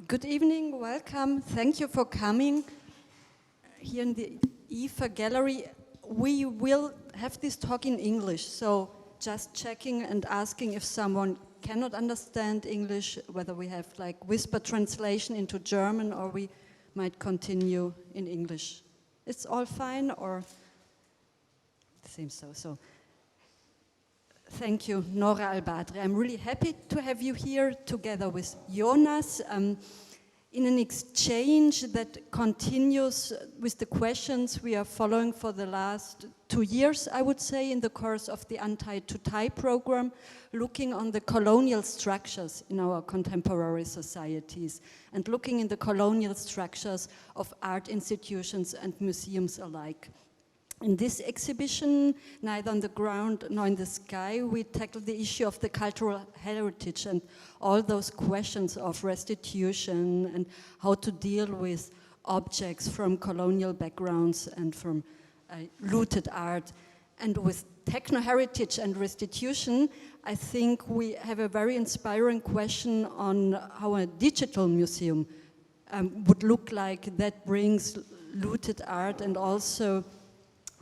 Good evening, welcome. Thank you for coming here in the ifa-Galerie. We will have this talk in English, so just checking and asking if someone cannot understand English, whether we have like whisper translation into German or we might continue in English. It's all fine, or it seems so. So thank you, Nora Al-Badri. I'm really happy to have you here together with Jonas in an exchange that continues with the questions we are following for the last 2 years, I would say, in the course of the Anti-to-Tie program, looking on the colonial structures in our contemporary societies and looking in the colonial structures of art institutions and museums alike. In this exhibition, neither on the ground nor in the sky, we tackle the issue of the cultural heritage and all those questions of restitution and how to deal with objects from colonial backgrounds and from looted art. And with Technoheritage and Restitution, I think we have a very inspiring question on how a digital museum would look like that brings looted art and also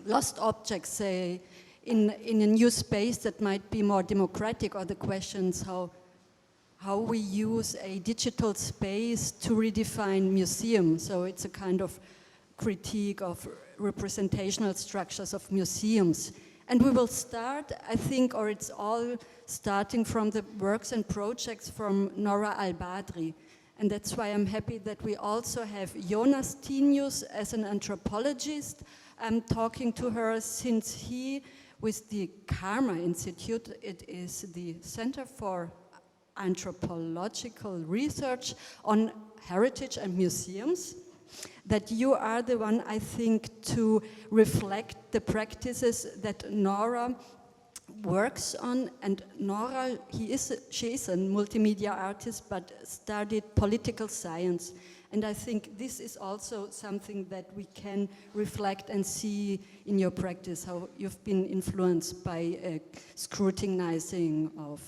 lost objects, say, in a new space that might be more democratic, or the questions how we use a digital space to redefine museums. So it's a kind of critique of representational structures of museums. And we will start, I think, or it's all starting from the works and projects from Nora Al-Badri. And that's why I'm happy that we also have Jonas Tinius as an anthropologist. I'm talking to her since he, with the Karma Institute, it is the Center for Anthropological Research on Heritage and Museums, that you are the one, I think, to reflect the practices that Nora works on. And Nora, she is a multimedia artist, but studied political science. And I think this is also something that we can reflect and see in your practice, how you've been influenced by scrutinizing of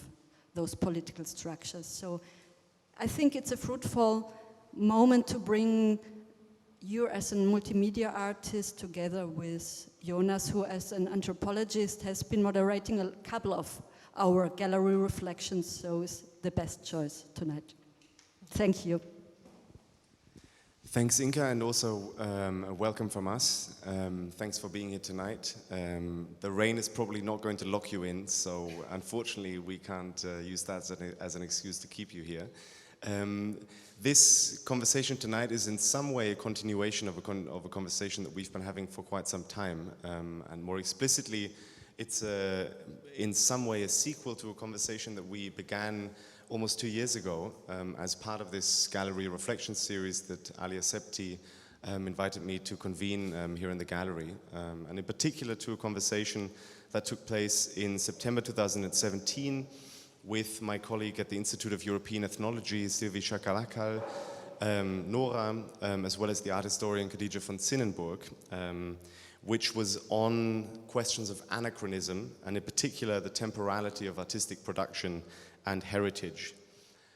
those political structures. So I think it's a fruitful moment to bring you as a multimedia artist together with Jonas, who as an anthropologist has been moderating a couple of our gallery reflections, so it's the best choice tonight. Thank you. Thanks, Inka, and also welcome from us. Thanks for being here tonight. The rain is probably not going to lock you in, so unfortunately we can't use that as an excuse to keep you here. This conversation tonight is in some way a continuation of a conversation that we've been having for quite some time, and more explicitly, it's in some way a sequel to a conversation that we began almost 2 years ago as part of this gallery reflection series that Alia Septi invited me to convene here in the gallery, and in particular to a conversation that took place in September 2017 with my colleague at the Institute of European Ethnology, Sylvie Chakalakal, Nora, as well as the art historian Khadija von Zinnenburg, which was on questions of anachronism, and in particular the temporality of artistic production and heritage.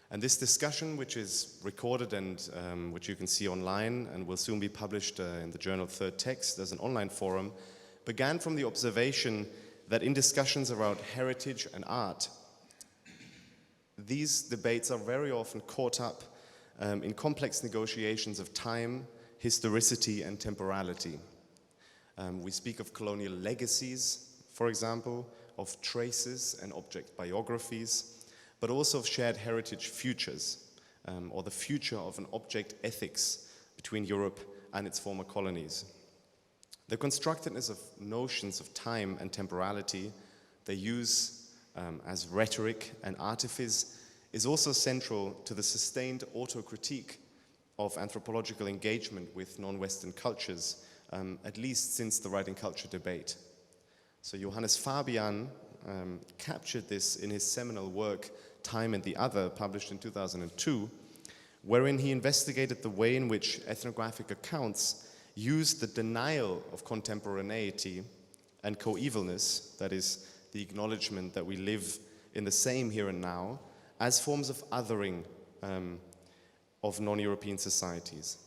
And this discussion, which is recorded and which you can see online and will soon be published in the journal Third Text as an online forum, began from the observation that in discussions around heritage and art, these debates are very often caught up in complex negotiations of time, historicity, and temporality. We speak of colonial legacies, for example, of traces and object biographies, but also of shared heritage futures, or the future of an object ethics between Europe and its former colonies. The constructedness of notions of time and temporality they use as rhetoric and artifice is also central to the sustained autocritique of anthropological engagement with non-Western cultures, at least since the writing culture debate. So Johannes Fabian captured this in his seminal work, Time and the Other, published in 2002, wherein he investigated the way in which ethnographic accounts use the denial of contemporaneity and coevalness, that is, the acknowledgement that we live in the same here and now, as forms of othering of non-European societies.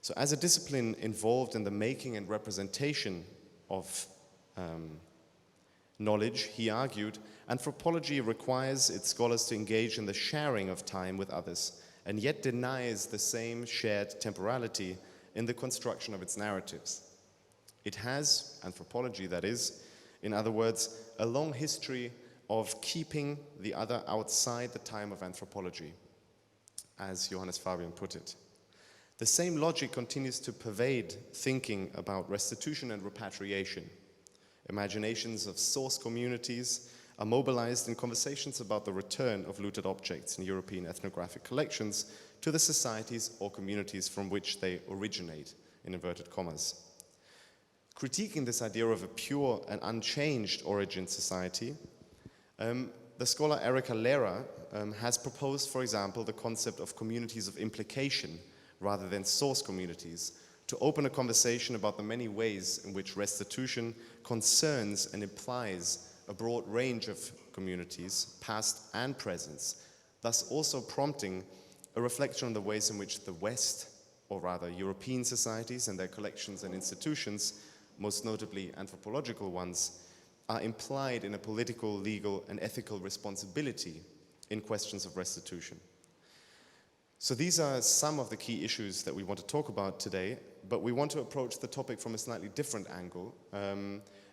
So as a discipline involved in the making and representation of knowledge, he argued, anthropology requires its scholars to engage in the sharing of time with others, and yet denies the same shared temporality in the construction of its narratives. It has, anthropology that is, in other words, a long history of keeping the other outside the time of anthropology, as Johannes Fabian put it. The same logic continues to pervade thinking about restitution and repatriation. Imaginations of source communities are mobilized in conversations about the return of looted objects in European ethnographic collections to the societies or communities from which they originate, in inverted commas. Critiquing this idea of a pure and unchanged origin society, the scholar Erika Lehrer has proposed, for example, the concept of communities of implication rather than source communities, to open a conversation about the many ways in which restitution concerns and implies a broad range of communities, past and present, thus also prompting a reflection on the ways in which the West, or rather European societies and their collections and institutions, most notably anthropological ones, are implied in a political, legal, and ethical responsibility in questions of restitution. So these are some of the key issues that we want to talk about today, but we want to approach the topic from a slightly different angle,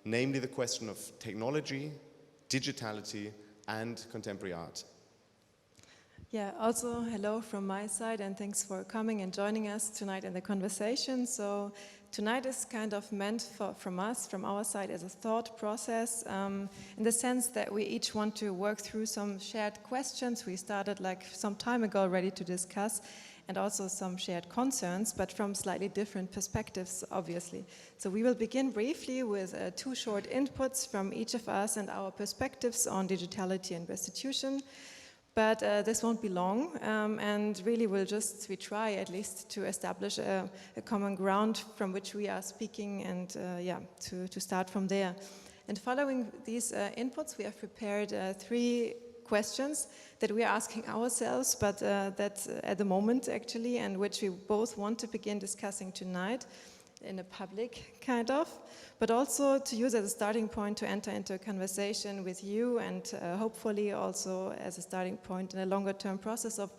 namely the question of technology, digitality, and contemporary art. Yeah, also hello from my side, and thanks for coming and joining us tonight in the conversation. So tonight is kind of meant from our side, as a thought process, in the sense that we each want to work through some shared questions we started like some time ago already to discuss, and also some shared concerns, but from slightly different perspectives, obviously. So we will begin briefly with 2 short inputs from each of us and our perspectives on digitality and restitution. But this won't be long, and really we try at least to establish a common ground from which we are speaking, and to start from there. And following these inputs, we have prepared 3 questions that we are asking ourselves, but that at the moment actually, and which we both want to begin discussing tonight in a public kind of, but also to use as a starting point to enter into a conversation with you, and hopefully also as a starting point in a longer term process of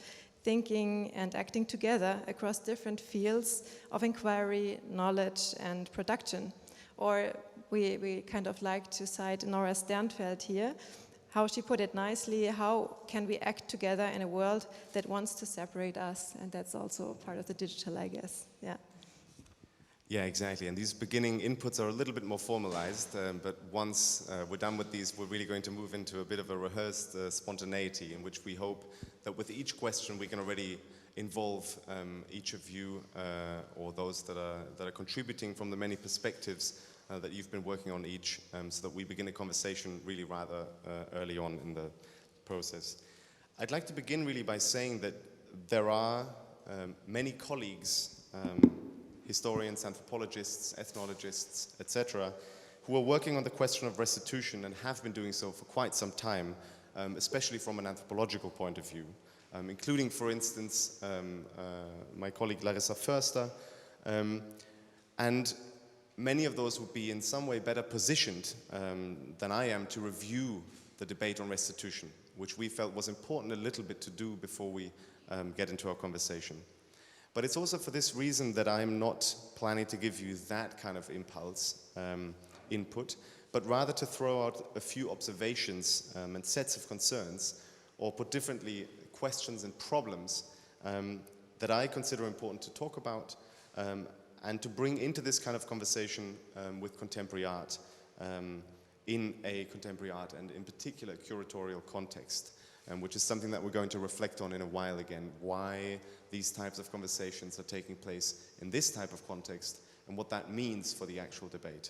thinking and acting together across different fields of inquiry, knowledge and production. Or we kind of like to cite Nora Sternfeld here, how she put it nicely, how can we act together in a world that wants to separate us? And that's also part of the digital, I guess, yeah. Yeah, exactly. And these beginning inputs are a little bit more formalized, but once we're done with these, we're really going to move into a bit of a rehearsed spontaneity, in which we hope that with each question we can already involve each of you or those that are contributing from the many perspectives that you've been working on each, so that we begin a conversation really rather early on in the process. I'd like to begin really by saying that there are many colleagues, historians, anthropologists, ethnologists, etc., who are working on the question of restitution and have been doing so for quite some time, especially from an anthropological point of view, including, for instance, my colleague Larissa Förster, and many of those would be in some way better positioned than I am to review the debate on restitution, which we felt was important a little bit to do before we get into our conversation. But it's also for this reason that I'm not planning to give you that kind of impulse input, but rather to throw out a few observations and sets of concerns, or put differently, questions and problems that I consider important to talk about and to bring into this kind of conversation with contemporary art, in a contemporary art and in particular curatorial context. Which is something that we're going to reflect on in a while again, why these types of conversations are taking place in this type of context and what that means for the actual debate.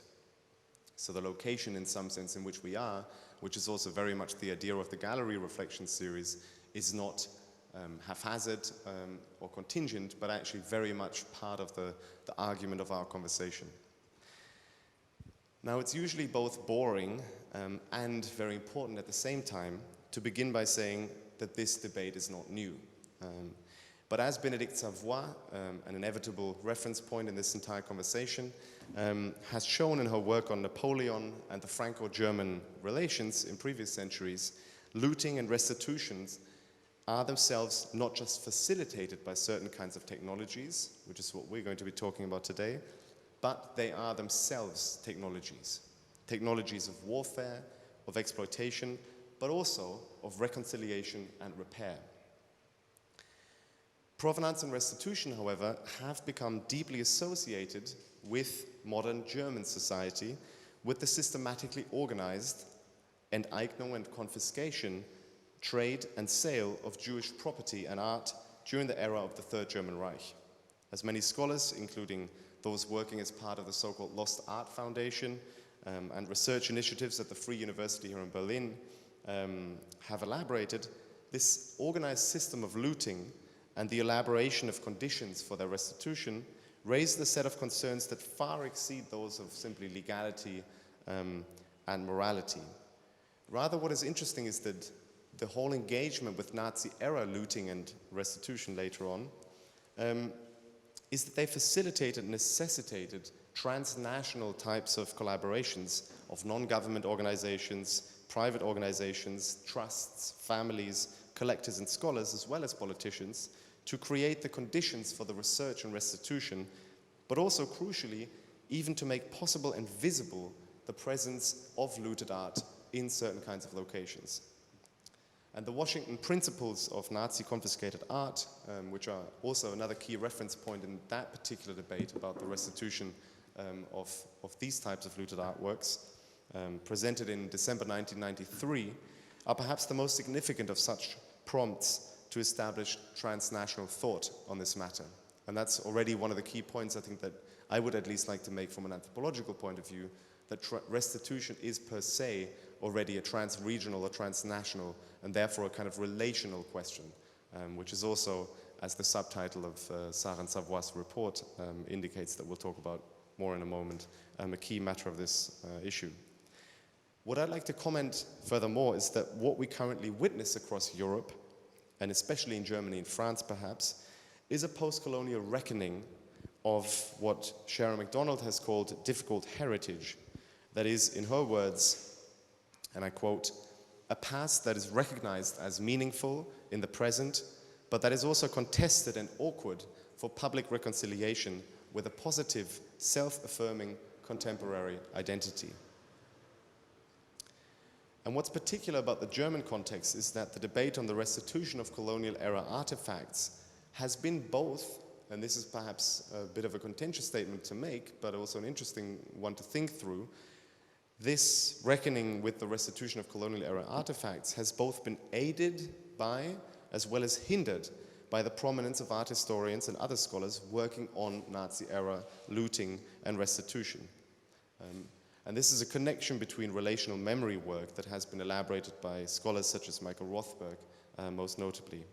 So the location in some sense in which we are, which is also very much the idea of the gallery reflection series, is not haphazard or contingent, but actually very much part of the argument of our conversation. Now, it's usually both boring and very important at the same time to begin by saying that this debate is not new. But But as Bénédicte Savoy, an inevitable reference point in this entire conversation, has shown in her work on Napoleon and the Franco-German relations in previous centuries, looting and restitutions are themselves not just facilitated by certain kinds of technologies, which is what we're going to be talking about today, but they are themselves technologies. Technologies of warfare, of exploitation, but also of reconciliation and repair. Provenance and restitution, however, have become deeply associated with modern German society, with the systematically organized Enteignung and confiscation, trade and sale of Jewish property and art during the era of the Third German Reich. As many scholars, including those working as part of the so-called Lost Art Foundation and research initiatives at the Free University here in Berlin, have elaborated, this organized system of looting and the elaboration of conditions for their restitution raised a set of concerns that far exceed those of simply legality and morality. Rather, what is interesting is that the whole engagement with Nazi-era looting and restitution later on is that they facilitated and necessitated transnational types of collaborations of non-government organizations, private organizations, trusts, families, collectors and scholars, as well as politicians, to create the conditions for the research and restitution, but also crucially, even to make possible and visible the presence of looted art in certain kinds of locations. And the Washington Principles of Nazi confiscated art, which are also another key reference point in that particular debate about the restitution of these types of looted artworks, presented in December 1993, are perhaps the most significant of such prompts to establish transnational thought on this matter. And that's already one of the key points I think that I would at least like to make from an anthropological point of view, that restitution is per se already a trans-regional or transnational and therefore a kind of relational question, which is also, as the subtitle of Saran Savoy's report indicates that we'll talk about more in a moment, a key matter of this issue. What I'd like to comment furthermore is that what we currently witness across Europe, and especially in Germany and France perhaps, is a post-colonial reckoning of what Sharon MacDonald has called difficult heritage. That is, in her words, and I quote, a past that is recognized as meaningful in the present, but that is also contested and awkward for public reconciliation with a positive, self-affirming contemporary identity. And what's particular about the German context is that the debate on the restitution of colonial era artifacts has been both, and this is perhaps a bit of a contentious statement to make, but also an interesting one to think through, this reckoning with the restitution of colonial era artifacts has both been aided by, as well as hindered by the prominence of art historians and other scholars working on Nazi-era looting and restitution. And this is a connection between relational memory work that has been elaborated by scholars such as Michael Rothberg, most notably.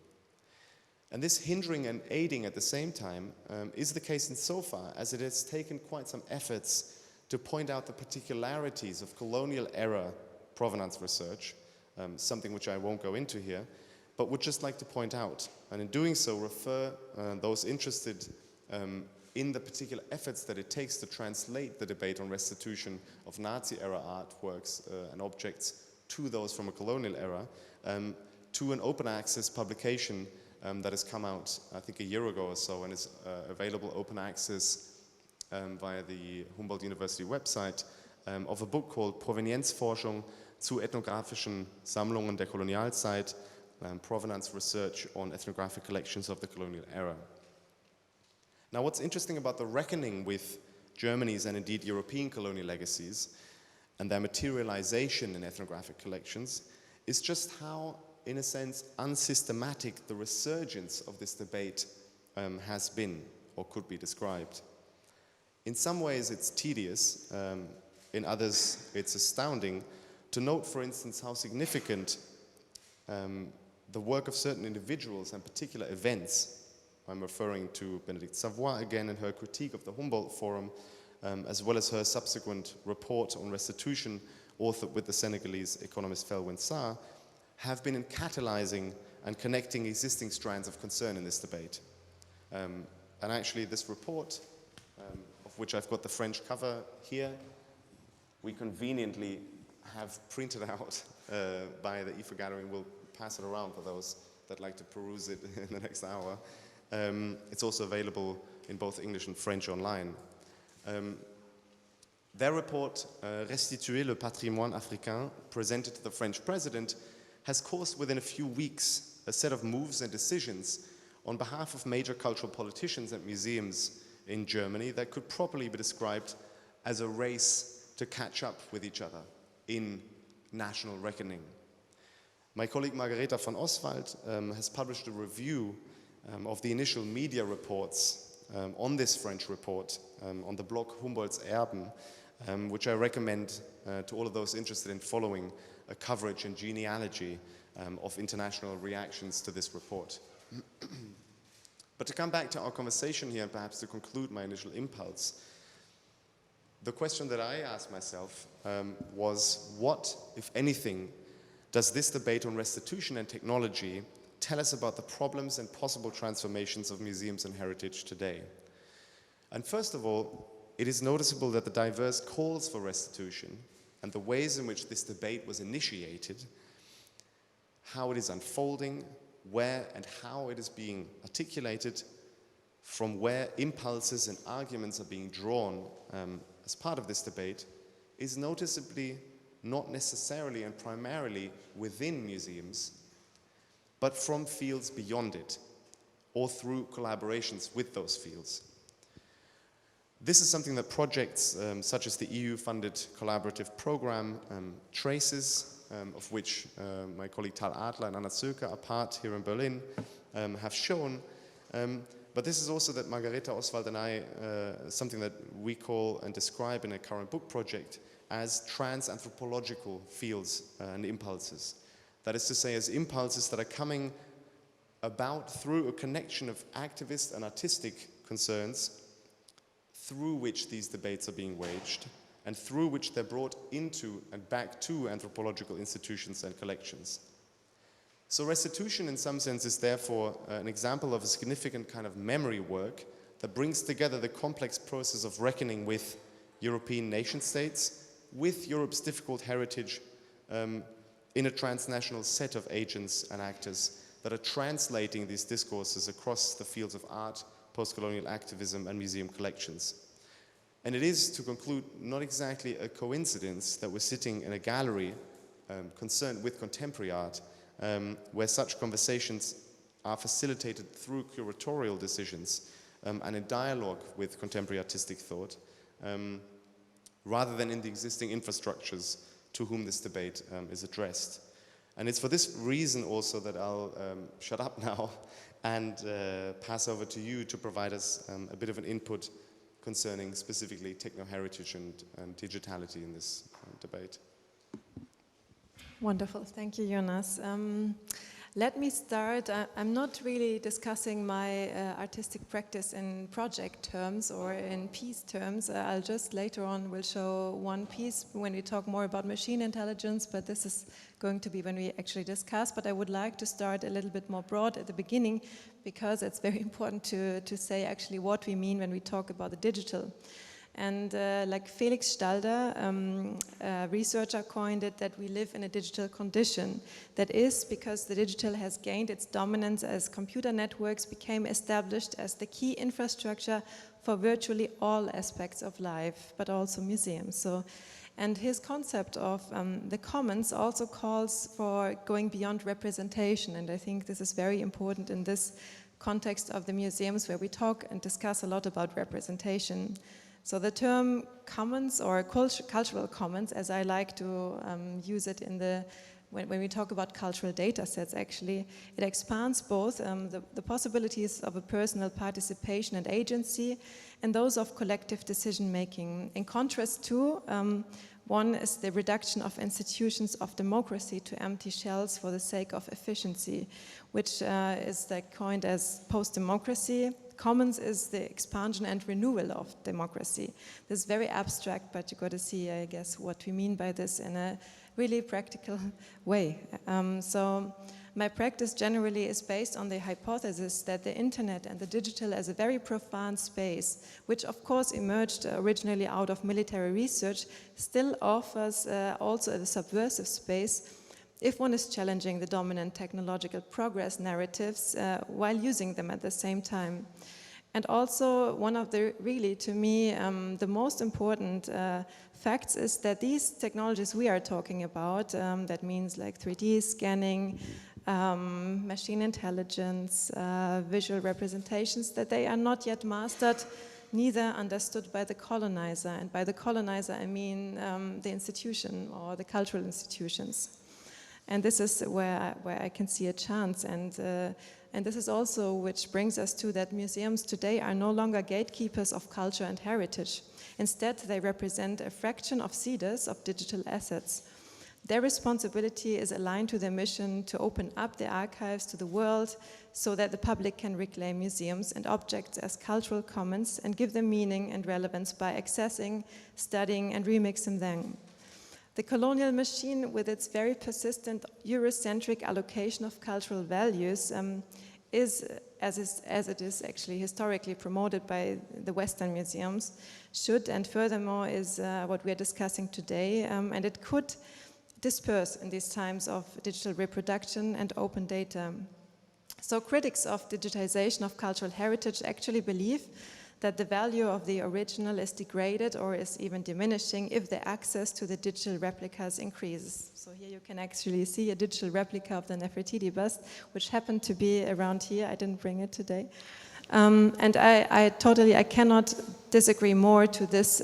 And this hindering and aiding at the same time is the case insofar as it has taken quite some efforts to point out the particularities of colonial era provenance research, something which I won't go into here, but would just like to point out, and in doing so refer those interested in the particular efforts that it takes to translate the debate on restitution of Nazi-era artworks and objects to those from a colonial era, to an open access publication that has come out, I think, a year ago or so, and is available open access via the Humboldt University website, of a book called Provenienzforschung zu ethnographischen Sammlungen der Kolonialzeit, Provenance Research on Ethnographic Collections of the Colonial Era. Now, what's interesting about the reckoning with Germany's and indeed European colonial legacies and their materialization in ethnographic collections is just how, in a sense, unsystematic the resurgence of this debate has been or could be described. In some ways it's tedious, in others it's astounding to note, for instance, how significant the work of certain individuals and particular events, I'm referring to Bénédicte Savoy again in her critique of the Humboldt Forum, as well as her subsequent report on restitution authored with the Senegalese economist Felwine Sarr, have been in catalyzing and connecting existing strands of concern in this debate. And actually this report, of which I've got the French cover here, we conveniently have printed out by the ifa-Galerie, and we'll pass it around for those that like to peruse it in the next hour. It's also available in both English and French online. Their report, Restituer le patrimoine africain, presented to the French president, has caused within a few weeks a set of moves and decisions on behalf of major cultural politicians and museums in Germany that could properly be described as a race to catch up with each other in national reckoning. My colleague Margareta van Oswald has published a review of the initial media reports on this French report on the blog Humboldt's Erben, which I recommend to all of those interested in following a coverage and genealogy of international reactions to this report. But to come back to our conversation here and perhaps to conclude my initial impulse, the question that I asked myself was, what, if anything, does this debate on restitution and technology tell us about the problems and possible transformations of museums and heritage today? And first of all, it is noticeable that the diverse calls for restitution and the ways in which this debate was initiated, how it is unfolding, where and how it is being articulated, from where impulses and arguments are being drawn as part of this debate, is noticeably not necessarily and primarily within museums, but from fields beyond it, or through collaborations with those fields. This is something that projects such as the EU-funded collaborative program Traces, of which my colleague Tal Adler and Anna Zöker are part here in Berlin, have shown. But this is also that Margareta Oswald and I, something that we call and describe in a current book project as trans-anthropological fields and impulses. That is to say, as impulses that are coming about through a connection of activist and artistic concerns through which these debates are being waged and through which they're brought into and back to anthropological institutions and collections. So restitution in some sense is therefore an example of a significant kind of memory work that brings together the complex process of reckoning with European nation states, with Europe's difficult heritage in a transnational set of agents and actors that are translating these discourses across the fields of art, post-colonial activism and museum collections. And it is, to conclude, not exactly a coincidence that we're sitting in a gallery concerned with contemporary art, where such conversations are facilitated through curatorial decisions and in dialogue with contemporary artistic thought, rather than in the existing infrastructures to whom this debate is addressed. And it's for this reason also that I'll shut up now and pass over to you to provide us a bit of an input concerning specifically techno-heritage and digitality in this debate. Wonderful, thank you, Jonas. Let me start. I'm not really discussing my artistic practice in project terms or in piece terms. I'll just later on will show one piece when we talk more about machine intelligence, but this is going to be when we actually discuss. But I would like to start a little bit more broad at the beginning, because it's very important to say actually what we mean when we talk about the digital. And like Felix Stalder, a researcher, coined it that we live in a digital condition. That is because the digital has gained its dominance as computer networks became established as the key infrastructure for virtually all aspects of life, but also museums. So, and his concept of the commons also calls for going beyond representation, and I think this is very important in this context of the museums where we talk and discuss a lot about representation. So the term commons or cultural commons, as I like to use it in when we talk about cultural data sets, actually, it expands both the possibilities of a personal participation and agency and those of collective decision making. In contrast to, one is the reduction of institutions of democracy to empty shells for the sake of efficiency, which is coined as post-democracy. Commons is the expansion and renewal of democracy. This is very abstract, but you got to see, I guess, what we mean by this in a really practical way. So my practice generally is based on the hypothesis that the internet and the digital as a very profound space, which of course emerged originally out of military research, still offers also a subversive space if one is challenging the dominant technological progress narratives while using them at the same time. And also one of the, really to me, the most important facts is that these technologies we are talking about, that means like 3D scanning, machine intelligence, visual representations, that they are not yet mastered, neither understood by the colonizer. And by the colonizer, I mean the institution or the cultural institutions. And this is where I can see a chance. And this is also which brings us to that museums today are no longer gatekeepers of culture and heritage. Instead, they represent a fraction of seeders of digital assets. Their responsibility is aligned to their mission to open up their archives to the world so that the public can reclaim museums and objects as cultural commons and give them meaning and relevance by accessing, studying, and remixing them. The colonial machine, with its very persistent Eurocentric allocation of cultural values, is, as it is actually historically promoted by the Western museums, should, and furthermore is what we are discussing today, and it could disperse in these times of digital reproduction and open data. So critics of digitization of cultural heritage actually believe that the value of the original is degraded or is even diminishing if the access to the digital replicas increases. So here you can actually see a digital replica of the Nefertiti bust, which happened to be around here. I didn't bring it today. And I cannot disagree more to this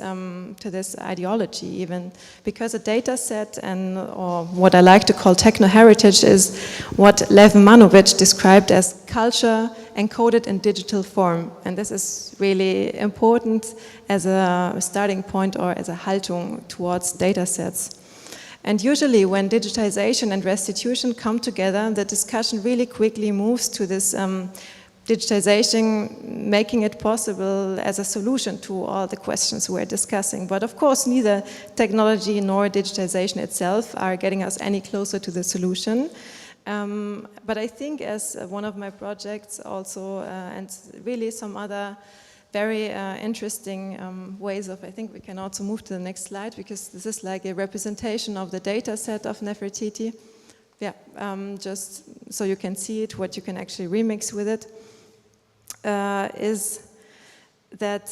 ideology even, because a data set or what I like to call technoheritage is what Lev Manovic described as culture encoded in digital form. And this is really important as a starting point or as a Haltung towards data sets. And usually when digitization and restitution come together, the discussion really quickly moves to this digitization, making it possible as a solution to all the questions we're discussing. But of course, neither technology nor digitization itself are getting us any closer to the solution. But I think as one of my projects also, and really some other very interesting ways of, I think we can also move to the next slide, because this is like a representation of the data set of Nefertiti. Yeah, just so you can see it, what you can actually remix with it. Is that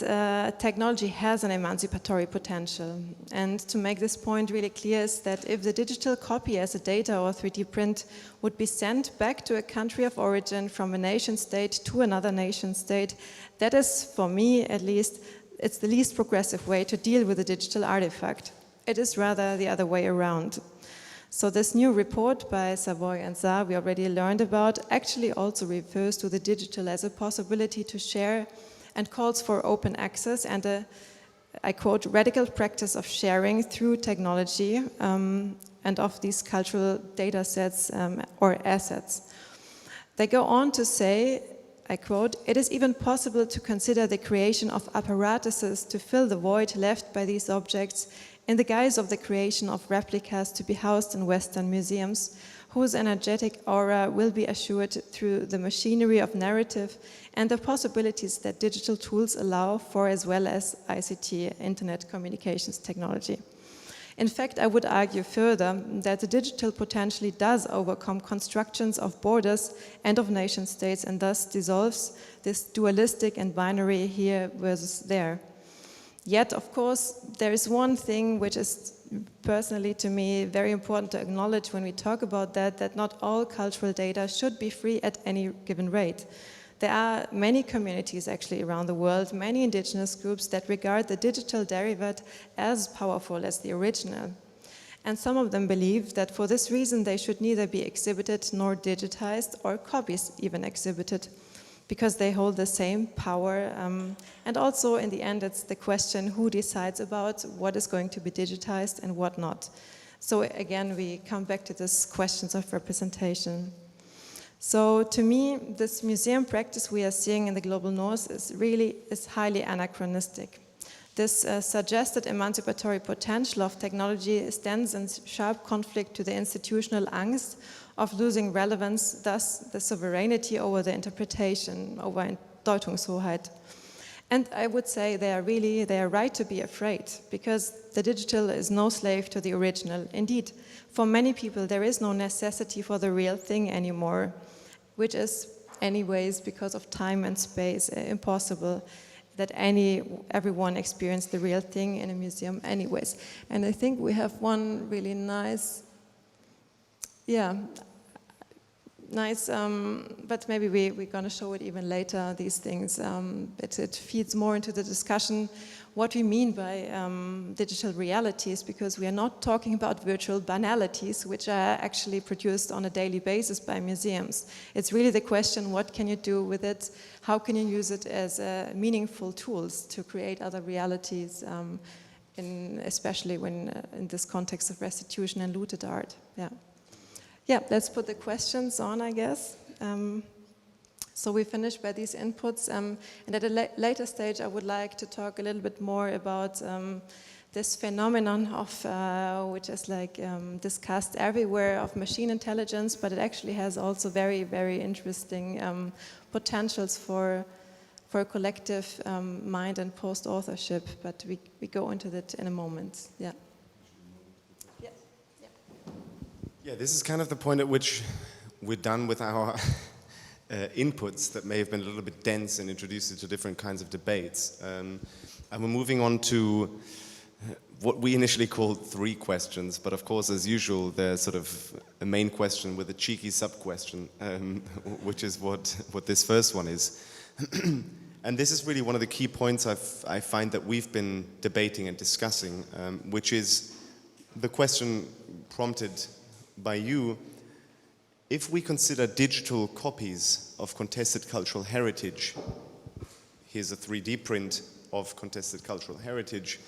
technology has an emancipatory potential. And to make this point really clear is that if the digital copy as a data or 3D print would be sent back to a country of origin from a nation state to another nation state, that is, for me at least, it's the least progressive way to deal with a digital artifact. It is rather the other way around. So this new report by Savoy and Saar we already learned about actually also refers to the digital as a possibility to share and calls for open access and a, I quote, radical practice of sharing through technology and of these cultural data sets or assets. They go on to say, I quote, "It is even possible to consider the creation of apparatuses to fill the void left by these objects in the guise of the creation of replicas to be housed in Western museums, whose energetic aura will be assured through the machinery of narrative and the possibilities that digital tools allow for, as well as ICT, internet communications technology." In fact, I would argue further that the digital potentially does overcome constructions of borders and of nation states and thus dissolves this dualistic and binary here versus there. Yet, of course, there is one thing which is personally to me very important to acknowledge when we talk about that not all cultural data should be free at any given rate. There are many communities actually around the world, many indigenous groups that regard the digital derivative as powerful as the original. And some of them believe that for this reason they should neither be exhibited nor digitized or copies even exhibited, because they hold the same power. And also, in the end, it's the question who decides about what is going to be digitized and what not. So again, we come back to this questions of representation. So to me, this museum practice we are seeing in the global north is highly anachronistic. This suggested emancipatory potential of technology stands in sharp conflict to the institutional angst of losing relevance, thus the sovereignty over the interpretation, over Deutungshoheit. And I would say they are right to be afraid, because the digital is no slave to the original. Indeed, for many people there is no necessity for the real thing anymore, which is anyways, because of time and space, impossible that everyone experience the real thing in a museum anyways. And I think we have one really nice, but maybe we're going to show it even later, these things. It feeds more into the discussion what we mean by digital realities, because we are not talking about virtual banalities, which are actually produced on a daily basis by museums. It's really the question, what can you do with it? How can you use it as meaningful tools to create other realities, especially when in this context of restitution and looted art? Yeah, let's put the questions on, I guess. So we finished by these inputs, and at a later stage I would like to talk a little bit more about this phenomenon of, which is like discussed everywhere, of machine intelligence, but it actually has also very, very interesting potentials for collective mind and post-authorship, but we go into that in a moment, yeah. Yeah, this is kind of the point at which we're done with our inputs that may have been a little bit dense and introduced into different kinds of debates. And we're moving on to what we initially called 3 questions, but of course, as usual, there's sort of a main question with a cheeky sub-question, which is what this first one is. And this is really one of the key points I find that we've been debating and discussing, which is the question prompted by you: if we consider digital copies of contested cultural heritage, here's a 3D print of contested cultural heritage,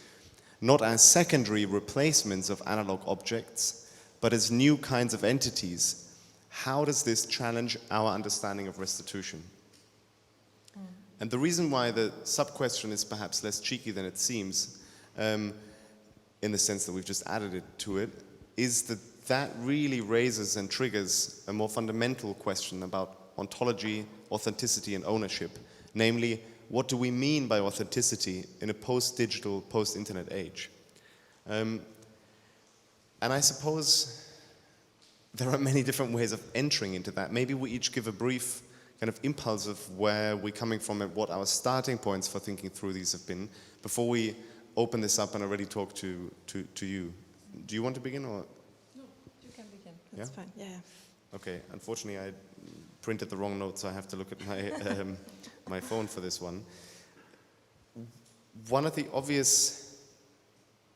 not as secondary replacements of analog objects, but as new kinds of entities, how does this challenge our understanding of restitution? And the reason why the sub-question is perhaps less cheeky than it seems, in the sense that we've just added it to it, is that really raises and triggers a more fundamental question about ontology, authenticity, and ownership. Namely, what do we mean by authenticity in a post-digital, post-internet age? And I suppose there are many different ways of entering into that. Maybe we each give a brief kind of impulse of where we're coming from and what our starting points for thinking through these have been before we open this up and already talk to you. Do you want to begin, or? That's fine, yeah. Okay, unfortunately I printed the wrong note, so I have to look at my, my phone for this one. One of the obvious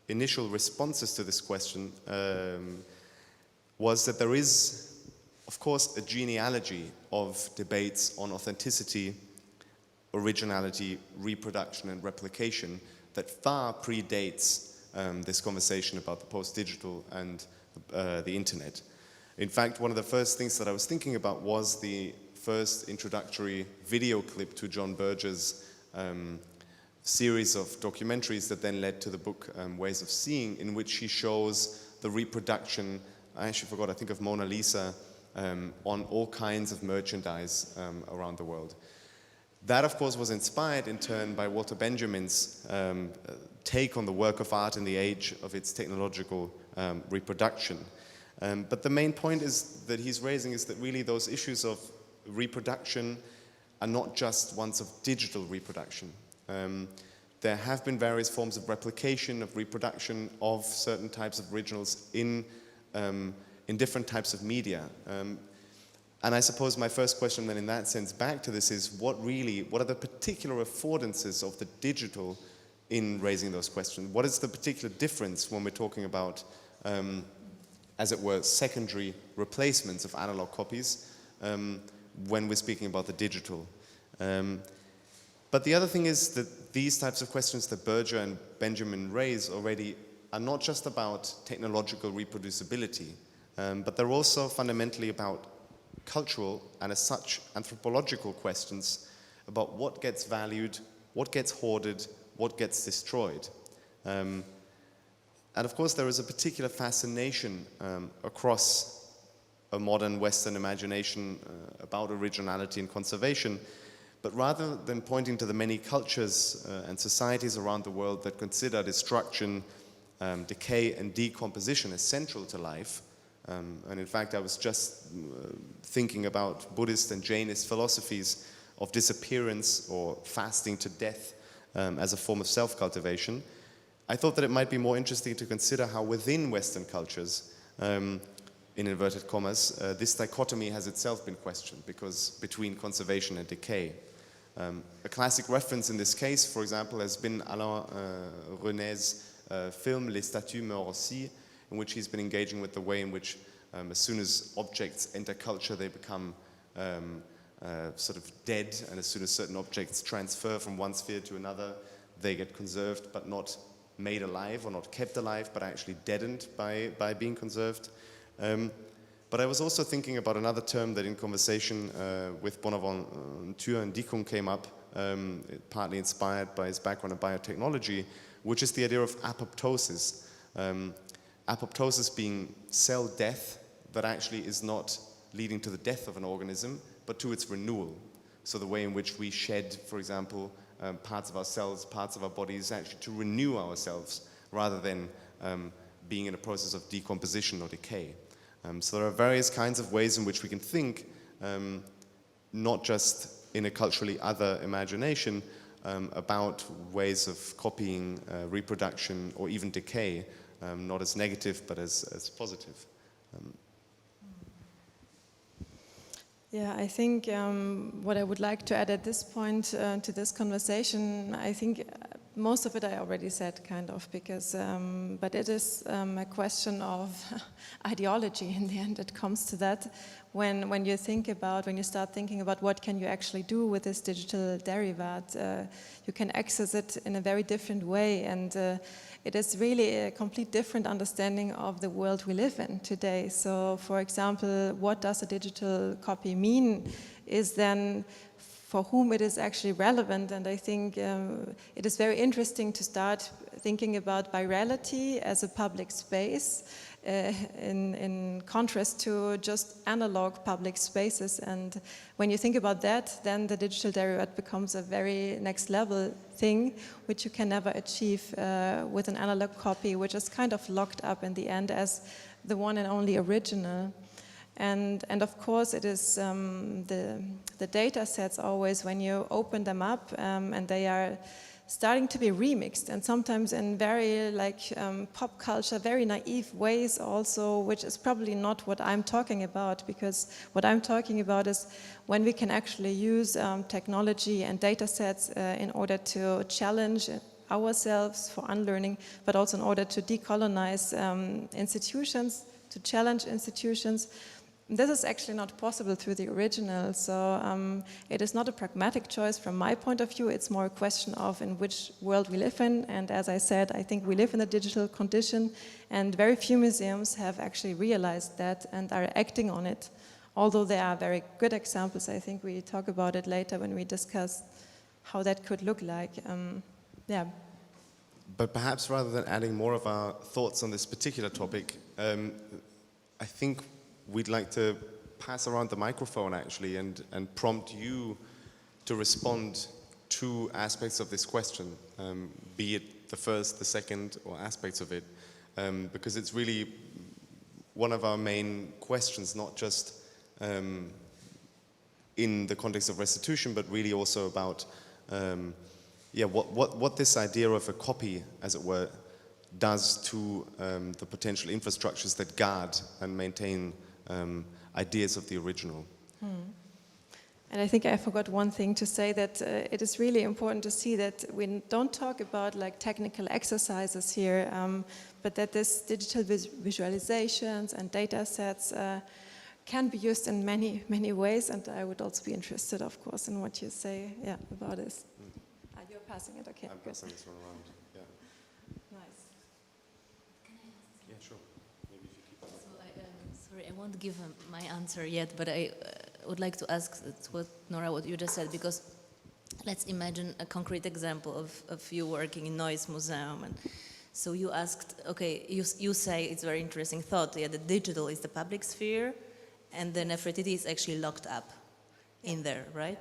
initial responses to this question was that there is, of course, a genealogy of debates on authenticity, originality, reproduction, and replication that far predates this conversation about the post-digital and the internet. In fact, one of the first things that I was thinking about was the first introductory video clip to John Berger's series of documentaries that then led to the book Ways of Seeing, in which he shows the reproduction, I actually forgot, I think of Mona Lisa, on all kinds of merchandise around the world. That, of course, was inspired in turn by Walter Benjamin's take on the work of art in the age of its technological reproduction. But the main point is that he's raising is that really those issues of reproduction are not just ones of digital reproduction. There have been various forms of replication, of reproduction of certain types of originals in different types of media. And I suppose my first question then in that sense back to this is what are the particular affordances of the digital in raising those questions? What is the particular difference when we're talking about as it were, secondary replacements of analog copies when we're speaking about the digital. But the other thing is that these types of questions that Berger and Benjamin raise already are not just about technological reproducibility, but they're also fundamentally about cultural and as such anthropological questions about what gets valued, what gets hoarded, what gets destroyed. And of course, there is a particular fascination across a modern Western imagination about originality and conservation. But rather than pointing to the many cultures and societies around the world that consider destruction, decay and decomposition as central to life, and in fact I was just thinking about Buddhist and Jainist philosophies of disappearance or fasting to death as a form of self-cultivation, I thought that it might be more interesting to consider how within Western cultures, in inverted commas, this dichotomy has itself been questioned because between conservation and decay. A classic reference in this case, for example, has been Alain René's film Les Statues meurent aussi, in which he's been engaging with the way in which as soon as objects enter culture, they become sort of dead, and as soon as certain objects transfer from one sphere to another, they get conserved but not made alive or not kept alive, but actually deadened by being conserved. But I was also thinking about another term that in conversation with Bonaventure and Dikung came up, partly inspired by his background in biotechnology, which is the idea of apoptosis. Apoptosis being cell death that actually is not leading to the death of an organism, but to its renewal. So the way in which we shed, for example, parts of our cells, parts of our bodies, actually to renew ourselves rather than being in a process of decomposition or decay. So there are various kinds of ways in which we can think, not just in a culturally other imagination, about ways of copying, reproduction, or even decay, not as negative but as positive. Yeah, I think what I would like to add at this point to this conversation, I think most of it I already said, kind of, because, but it is a question of ideology in the end. It comes to that when you start thinking about what can you actually do with this digital derivative, you can access it in a very different way, and it is really a complete different understanding of the world we live in today. So, for example, what does a digital copy mean is then for whom it is actually relevant, and I think it is very interesting to start thinking about virality as a public space in contrast to just analog public spaces. And when you think about that, then the digital derivative becomes a very next level thing which you can never achieve with an analog copy, which is kind of locked up in the end as the one and only original. And of course it is the data sets always, when you open them up and they are starting to be remixed, and sometimes in very pop culture, very naive ways also, which is probably not what I'm talking about, because what I'm talking about is when we can actually use technology and data sets in order to challenge ourselves for unlearning, but also in order to decolonize institutions, to challenge institutions. This is actually not possible through the original, so it is not a pragmatic choice from my point of view. It's more a question of in which world we live in, and as I said, I think we live in a digital condition, and very few museums have actually realized that and are acting on it. Although there are very good examples, I think we talk about it later when we discuss how that could look like. Yeah. But perhaps rather than adding more of our thoughts on this particular topic, I think we'd like to pass around the microphone actually and prompt you to respond to aspects of this question, be it the first, the second, or aspects of it, because it's really one of our main questions, not just in the context of restitution, but really also about what this idea of a copy, as it were, does to the potential infrastructures that guard and maintain ideas of the original. And I think I forgot one thing to say, that it is really important to see that we don't talk about technical exercises here, but that this digital visualizations and data sets can be used in many, many ways, and I would also be interested, of course, in what you say about this. You're passing it, okay. I'm passing this one around, yeah. Nice. Can I ask? Yeah, sure. Maybe if you keep Sorry, I won't give my answer yet, but I would like to ask what Nora, what you just said, because let's imagine a concrete example of you working in Noise Museum, and so you asked, okay, you say it's a very interesting thought, the digital is the public sphere, and the Nefertiti is actually locked up in there, right?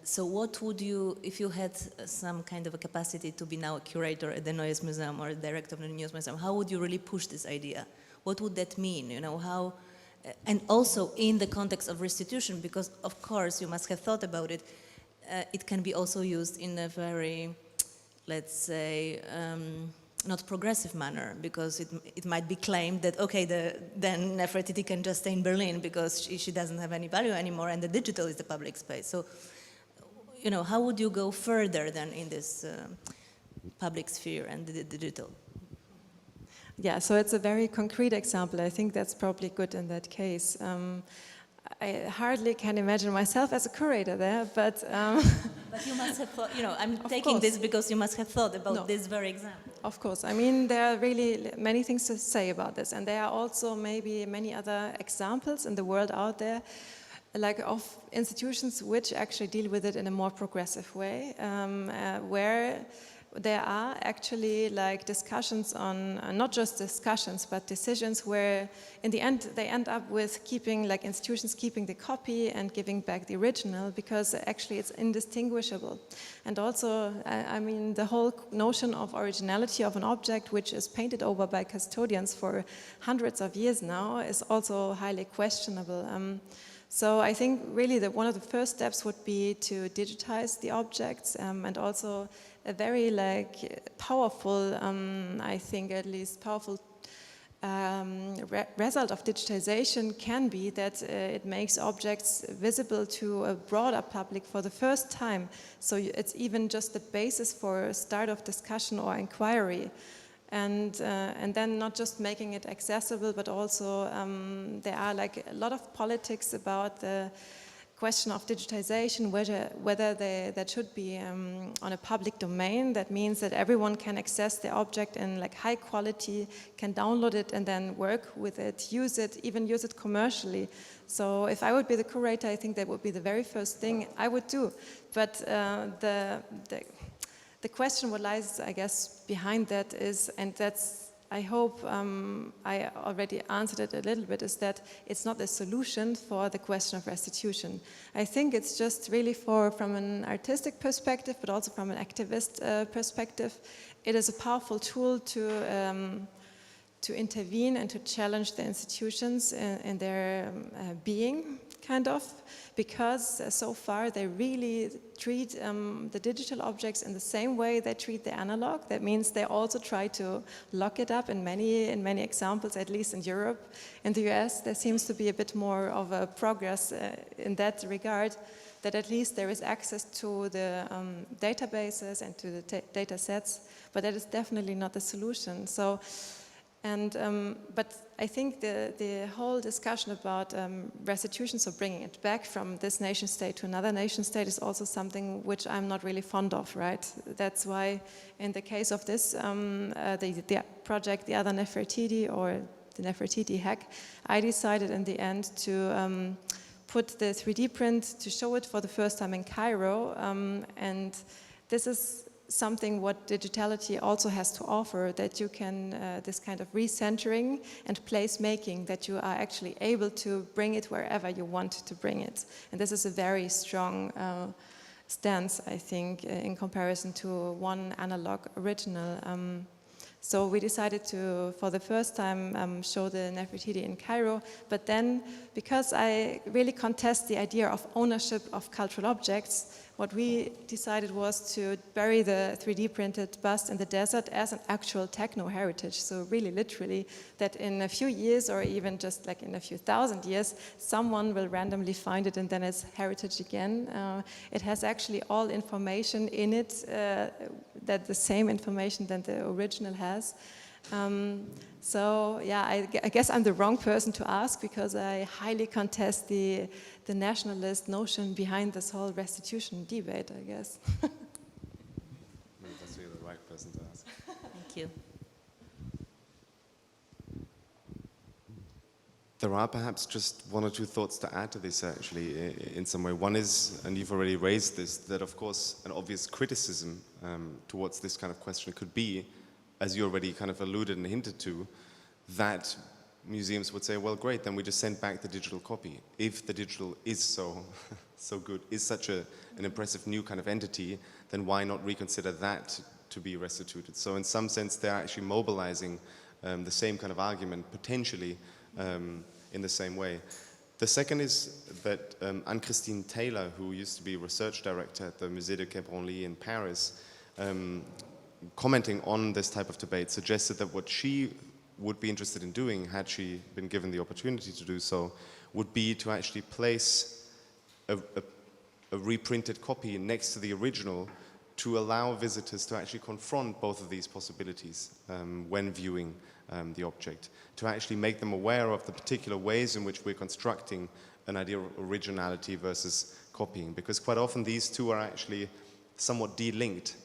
So what would you, if you had some kind of a capacity to be now a curator at the Neues Museum or a director of the Neues Museum, how would you really push this idea? What would that mean, you know, how, and also in the context of restitution, because of course you must have thought about it, it can be also used in a very, let's say, not progressive manner, because it might be claimed that, okay, then Nefertiti can just stay in Berlin because she doesn't have any value anymore and the digital is the public space. So, you know, how would you go further than in this public sphere and the digital? Yeah, so it's a very concrete example. I think that's probably good in that case. I hardly can imagine myself as a curator there, but... But you must have thought, you know, I'm taking course. this because you must have thought about this very example. Of course. I mean, there are really many things to say about this, and there are also maybe many other examples in the world out there, like of institutions which actually deal with it in a more progressive way, where there are actually like discussions on, not just discussions, but decisions where in the end they end up with keeping, like institutions keeping the copy and giving back the original, because actually it's indistinguishable. And also, I mean, the whole notion of originality of an object which is painted over by custodians for hundreds of years now is also highly questionable. So I think really that one of the first steps would be to digitize the objects, and also a very like powerful, I think at least powerful result of digitization can be that it makes objects visible to a broader public for the first time. So it's even just the basis for a start of discussion or inquiry. And then not just making it accessible, but also there are like a lot of politics about the question of digitization, whether that should be on a public domain. That means that everyone can access the object in like high quality, can download it and then work with it, use it, even use it commercially. So if I would be the curator, I think that would be the very first thing I would do. But the question what lies, I guess, behind that is, and that's, I hope I already answered it a little bit, is that it's not a solution for the question of restitution. I think it's just really from an artistic perspective, but also from an activist perspective, it is a powerful tool to intervene and to challenge the institutions in their being, kind of, because so far they really treat the digital objects in the same way they treat the analog. That means they also try to lock it up in many examples, at least in Europe. In the US, there seems to be a bit more of a progress in that regard, that at least there is access to the databases and to the data sets, but that is definitely not the solution. So. But I think the whole discussion about restitution, so bringing it back from this nation state to another nation state, is also something which I'm not really fond of, right? That's why in the case of this, the project, the other Nefertiti, or the Nefertiti hack, I decided in the end to put the 3D print, to show it for the first time in Cairo, and this is something what digitality also has to offer, that you can, this kind of recentering and placemaking, that you are actually able to bring it wherever you want to bring it. And this is a very strong stance, I think, in comparison to one analog original. So we decided to, for the first time, show the Nefertiti in Cairo, but then, because I really contest the idea of ownership of cultural objects, what we decided was to bury the 3D printed bust in the desert as an actual techno-heritage. So really literally that in a few years, or even just like in a few thousand years, someone will randomly find it and then it's heritage again. It has actually all information in it, that the same information that the original has. So yeah, I guess I'm the wrong person to ask, because I highly contest the nationalist notion behind this whole restitution debate, I guess. That's really the right person to ask. Thank you. There are perhaps just one or two thoughts to add to this, actually, in some way. One is, and you've already raised this, that of course an obvious criticism towards this kind of question could be, as you already kind of alluded and hinted to, that museums would say, well, great, then we just send back the digital copy. If the digital is so good, is such an impressive new kind of entity, then why not reconsider that to be restituted? So in some sense, they're actually mobilizing the same kind of argument, potentially, in the same way. The second is that Anne-Christine Taylor, who used to be research director at the Musée de Quai Branly in Paris, commenting on this type of debate, suggested that what she would be interested in doing, had she been given the opportunity to do so, would be to actually place a reprinted copy next to the original to allow visitors to actually confront both of these possibilities when viewing the object, to actually make them aware of the particular ways in which we're constructing an idea of originality versus copying, because quite often these two are actually somewhat de-linked.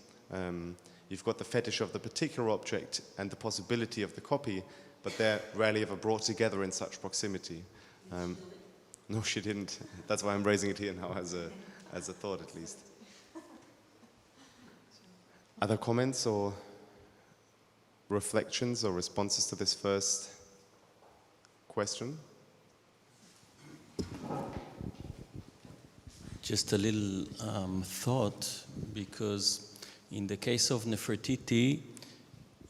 You've got the fetish of the particular object and the possibility of the copy, but they're rarely ever brought together in such proximity. No, she didn't. That's why I'm raising it here now as a thought, at least. Other comments or reflections or responses to this first question? Just a little thought, because in the case of Nefertiti,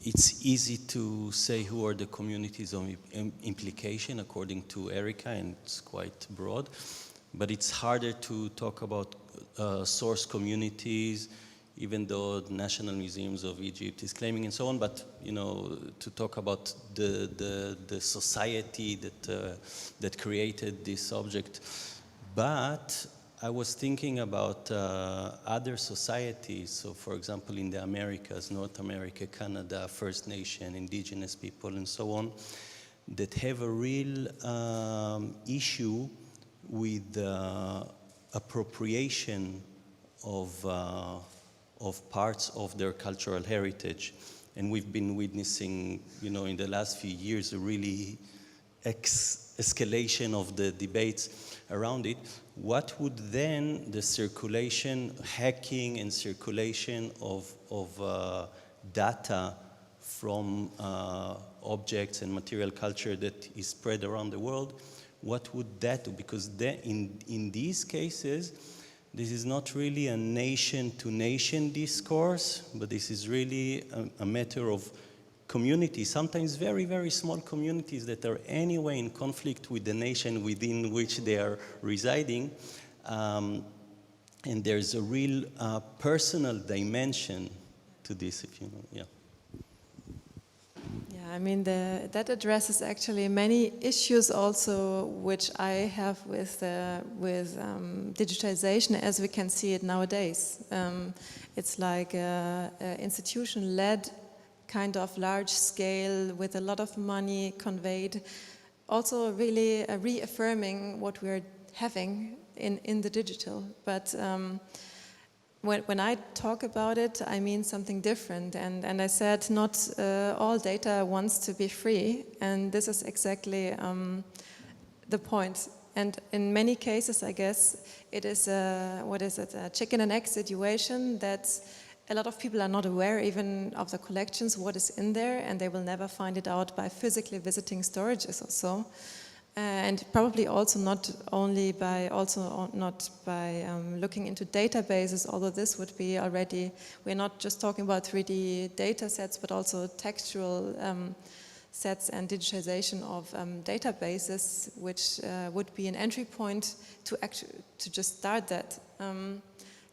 it's easy to say who are the communities of implication according to Erika, and it's quite broad, but it's harder to talk about source communities, even though the National Museums of Egypt is claiming and so on, but you know, to talk about the society that created this object. But I was thinking about other societies, so for example in the Americas, North America, Canada, First Nation, indigenous people and so on, that have a real issue with appropriation of parts of their cultural heritage. And we've been witnessing, you know, in the last few years, a really escalation of the debates around it. What would then the circulation, hacking and circulation of data from objects and material culture that is spread around the world, what would that do? Because in these cases, this is not really a nation-to-nation discourse, but this is really a matter of communities, sometimes very, very small communities that are anyway in conflict with the nation within which they are residing. And there's a real personal dimension to this, if you know, yeah. Yeah, I mean, that addresses actually many issues also which I have with digitization as we can see it nowadays. It's like institution-led kind of large scale with a lot of money conveyed, also really reaffirming what we're having in the digital. But when I talk about it, I mean something different. And I said not all data wants to be free, and this is exactly the point. And in many cases, I guess, it is a chicken and egg situation that a lot of people are not aware even of the collections, what is in there, and they will never find it out by physically visiting storages or so. And probably also not by looking into databases, although this would be already, we're not just talking about 3D data sets, but also textual sets and digitization of databases, which would be an entry point to just start that.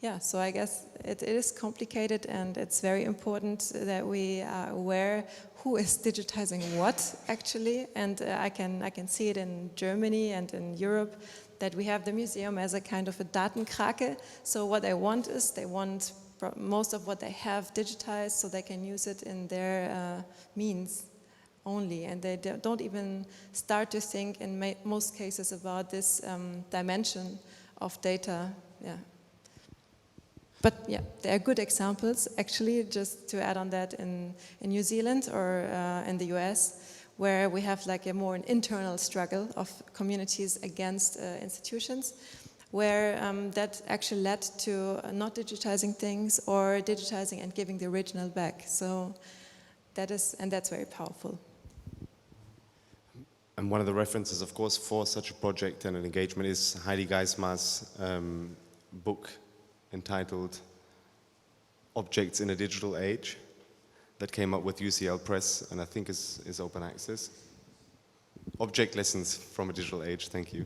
Yeah, so I guess it is complicated, and it's very important that we are aware who is digitizing what actually. And I can see it in Germany and in Europe that we have the museum as a kind of a Datenkrake. So what they want is they want most of what they have digitized so they can use it in their means only, and they don't even start to think in most cases about this dimension of data. Yeah. But yeah, there are good examples, actually, just to add on that, in New Zealand or in the US, where we have like a more an internal struggle of communities against institutions, where that actually led to not digitizing things or digitizing and giving the original back. So that is, and that's very powerful. And one of the references, of course, for such a project and an engagement is Heidi Geismar's book entitled Objects in a Digital Age that came up with UCL Press and I think is open access. Object Lessons from a Digital Age, thank you.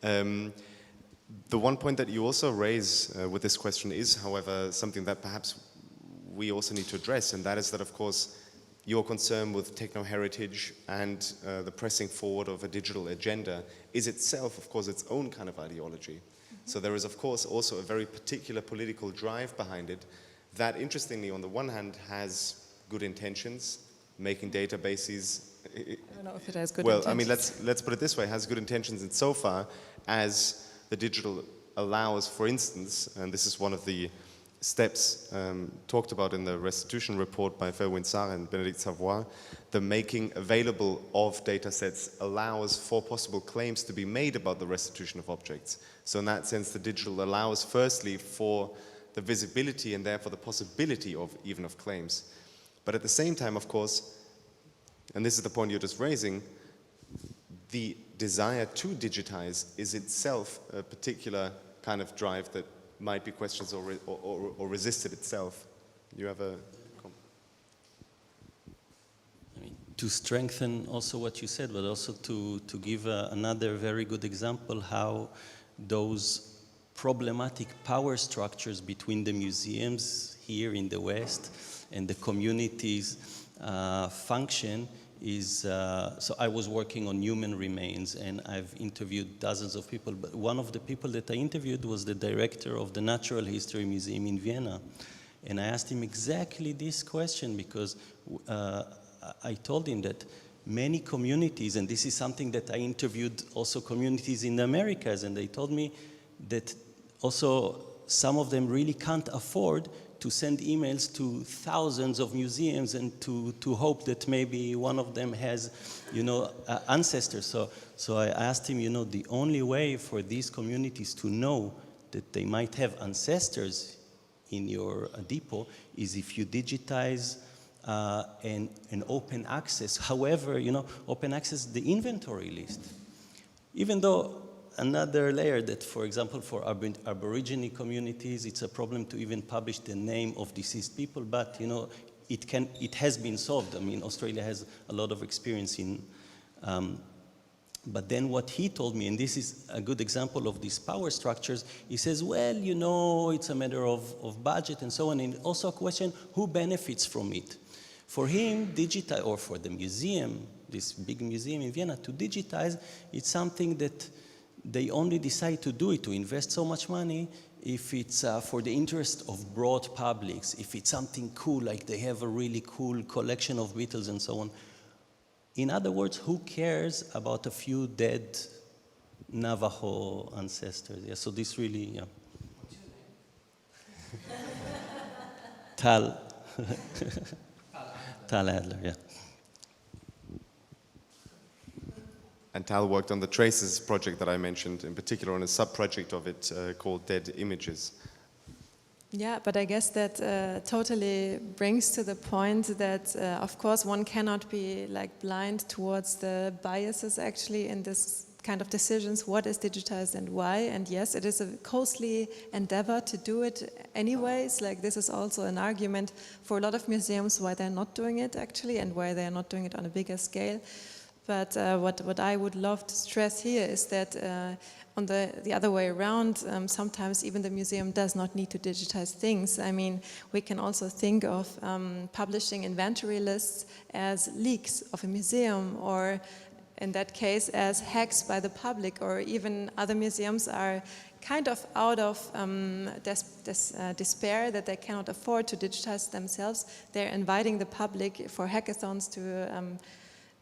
The one point that you also raise with this question is, however, something that perhaps we also need to address, and that is that, of course, your concern with techno-heritage and the pressing forward of a digital agenda is itself, of course, its own kind of ideology. Mm-hmm. So there is, of course, also a very particular political drive behind it that, interestingly, on the one hand, has good intentions, making databases. I don't know if it has good well, intentions. I mean, let's put it this way, has good intentions insofar as the digital allows, for instance, and this is one of the steps talked about in the restitution report by Felwine Sarr and Benedict Savoy, the making available of data sets allows for possible claims to be made about the restitution of objects. So in that sense, the digital allows firstly for the visibility and therefore the possibility of even of claims. But at the same time, of course, and this is the point you're just raising, the desire to digitize is itself a particular kind of drive that might be questions or resisted itself. You have a I mean, to strengthen also what you said, but also to give another very good example how those problematic power structures between the museums here in the West and the communities function is, so I was working on human remains and I've interviewed dozens of people, but one of the people that I interviewed was the director of the Natural History Museum in Vienna. And I asked him exactly this question because I told him that many communities, and this is something that I interviewed also communities in the Americas, and they told me that also some of them really can't afford to send emails to thousands of museums and to hope that maybe one of them has, you know, ancestors. So I asked him, you know, the only way for these communities to know that they might have ancestors in your depot is if you digitize and open access. However, you know, open access the inventory list. Even though another layer that, for example, for Aborigine communities, it's a problem to even publish the name of deceased people, but, you know, it has been solved. I mean, Australia has a lot of experience in, but then what he told me, and this is a good example of these power structures, he says, well, you know, it's a matter of budget and so on, and also a question, who benefits from it? For him, or for the museum, this big museum in Vienna, to digitize, it's something that they only decide to do it, to invest so much money, if it's for the interest of broad publics, if it's something cool, like they have a really cool collection of Beatles and so on. In other words, who cares about a few dead Navajo ancestors? Yeah, so this really, yeah. Tal. Tal Adler, yeah. And Tal worked on the Traces project that I mentioned, in particular on a sub-project of it called Dead Images. Yeah, but I guess that totally brings to the point that, of course, one cannot be like blind towards the biases actually in this kind of decisions, what is digitized and why. And yes, it is a costly endeavor to do it anyways. Like this is also an argument for a lot of museums why they're not doing it actually and why they're not doing it on a bigger scale. But what I would love to stress here is that on the other way around, sometimes even the museum does not need to digitize things. I mean, we can also think of publishing inventory lists as leaks of a museum, or in that case as hacks by the public, or even other museums are kind of out of despair that they cannot afford to digitize themselves. They're inviting the public for hackathons to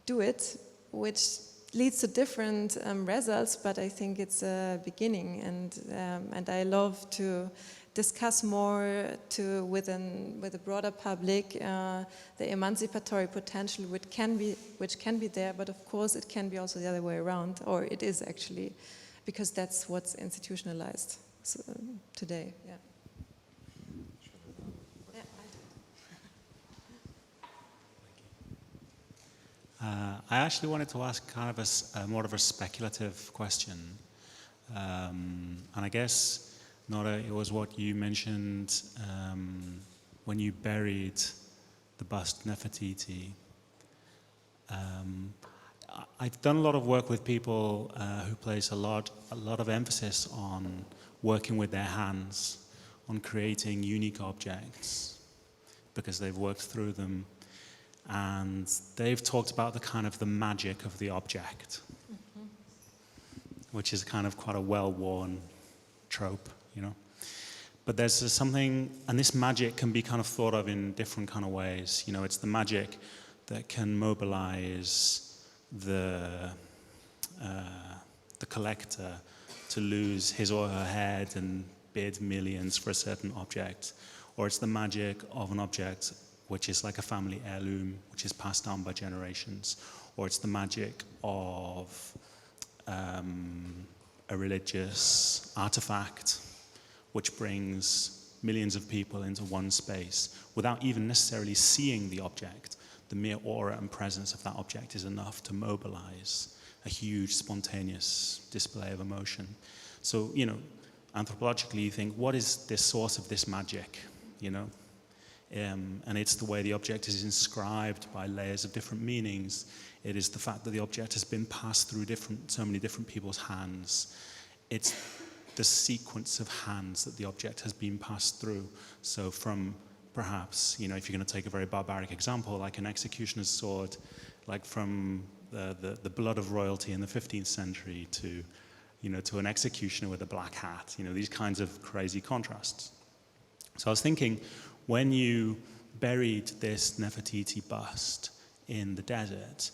do it, which leads to different results, but I think it's a beginning, and I love to discuss more with a broader public the emancipatory potential which can be there, but of course it can be also the other way around, or it is actually, because that's what's institutionalized today. Yeah. I actually wanted to ask kind of more of a speculative question. And I guess, Nora, it was what you mentioned when you buried the bust Nefertiti. I've done a lot of work with people who place a lot of emphasis on working with their hands, on creating unique objects, because they've worked through them. And they've talked about the kind of the magic of the object, which is kind of quite a well-worn trope, you know. But there's something, and this magic can be kind of thought of in different kind of ways. You know, it's the magic that can mobilize the collector to lose his or her head and bid millions for a certain object. Or it's the magic of an object which is like a family heirloom, which is passed down by generations. Or it's the magic of a religious artifact which brings millions of people into one space without even necessarily seeing the object. The mere aura and presence of that object is enough to mobilize a huge spontaneous display of emotion. So, you know, anthropologically you think, what is the source of this magic, you know? And it's the way the object is inscribed by layers of different meanings. It is the fact that the object has been passed through so many different people's hands. It's the sequence of hands that the object has been passed through. So from perhaps, you know, if you're going to take a very barbaric example, like an executioner's sword, like from the blood of royalty in the 15th century to, you know, to an executioner with a black hat, you know, these kinds of crazy contrasts. So I was thinking, when you buried this Nefertiti bust in the desert,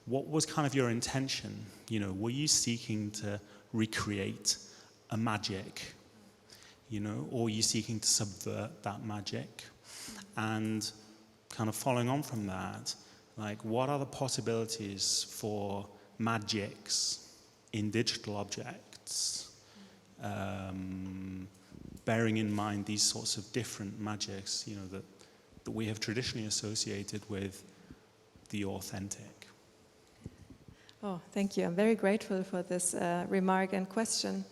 what was kind of your intention? You know, were you seeking to recreate a magic, you know, or were you seeking to subvert that magic? And kind of following on from that, like, what are the possibilities for magics in digital objects, bearing in mind these sorts of different magics, you know, that we have traditionally associated with the authentic? Oh, thank you. I'm very grateful for this remark and question.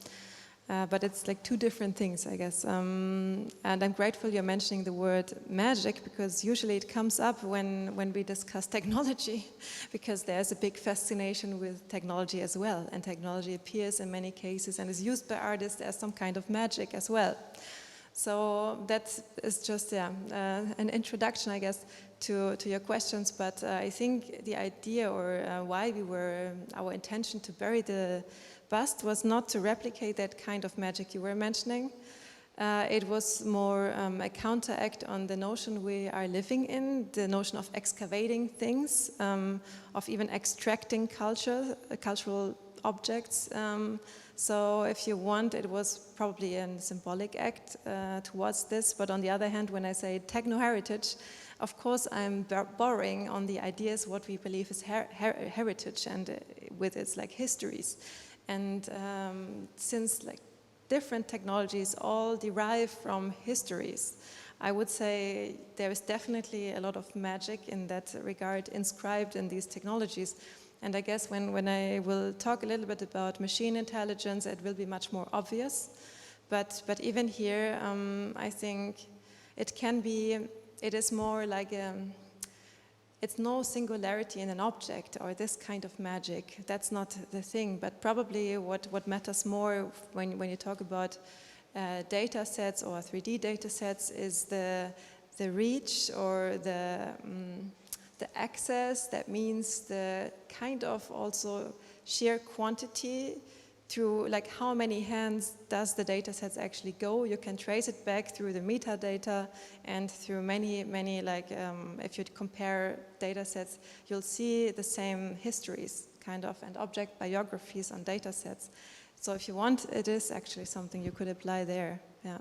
But it's like two different things, I guess. And I'm grateful you're mentioning the word magic, because usually it comes up when we discuss technology, because there's a big fascination with technology as well. And technology appears in many cases and is used by artists as some kind of magic as well. So that is just an introduction, I guess, to your questions. But I think the idea, or why our intention to bury the bust was not to replicate that kind of magic you were mentioning. It was more a counteract on the notion we are living in, the notion of excavating things, of even extracting cultural objects. So if you want, it was probably a symbolic act towards this. But on the other hand, when I say techno-heritage, of course I'm borrowing on the ideas what we believe is heritage, and with its like histories. And since like different technologies all derive from histories, I would say there is definitely a lot of magic in that regard inscribed in these technologies. And I guess when I will talk a little bit about machine intelligence, it will be much more obvious. But even here, I think it is more like it's no singularity in an object or this kind of magic. That's not the thing. But probably what matters more when you talk about data sets or 3D data sets is the reach or the access. That means the kind of also sheer quantity through like how many hands does the data sets actually go. You can trace it back through the metadata and through many like if you compare data sets, you'll see the same histories kind of and object biographies on data sets. So if you want, it is actually something you could apply there. Yeah.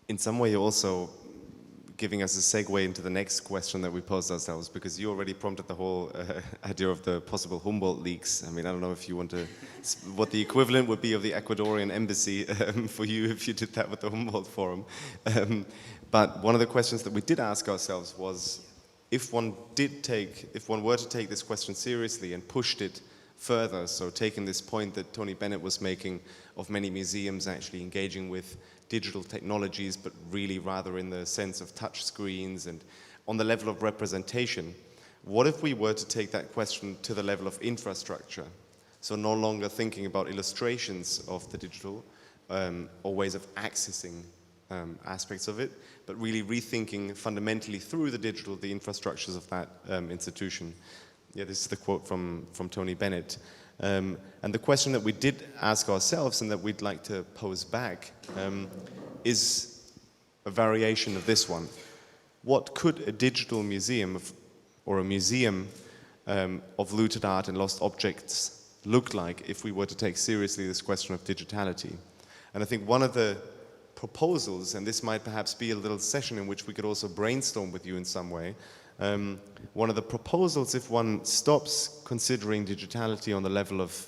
In some way, you're also giving us a segue into the next question that we posed ourselves, because you already prompted the whole idea of the possible Humboldt leaks. I mean, I don't know if you want to, what the equivalent would be of the Ecuadorian embassy for you if you did that with the Humboldt Forum. But one of the questions that we did ask ourselves was, if one were to take this question seriously and pushed it further, so taking this point that Tony Bennett was making of many museums actually engaging with digital technologies, but really rather in the sense of touch screens and on the level of representation, what if we were to take that question to the level of infrastructure? So no longer thinking about illustrations of the digital or ways of accessing aspects of it, but really rethinking fundamentally through the digital, the infrastructures of that institution. Yeah, this is the quote from Tony Bennett. And the question that we did ask ourselves and that we'd like to pose back is a variation of this one. What could a digital museum or a museum of looted art and lost objects look like if we were to take seriously this question of digitality? And I think one of the proposals, and this might perhaps be a little session in which we could also brainstorm with you in some way, one of the proposals, if one stops considering digitality on the level of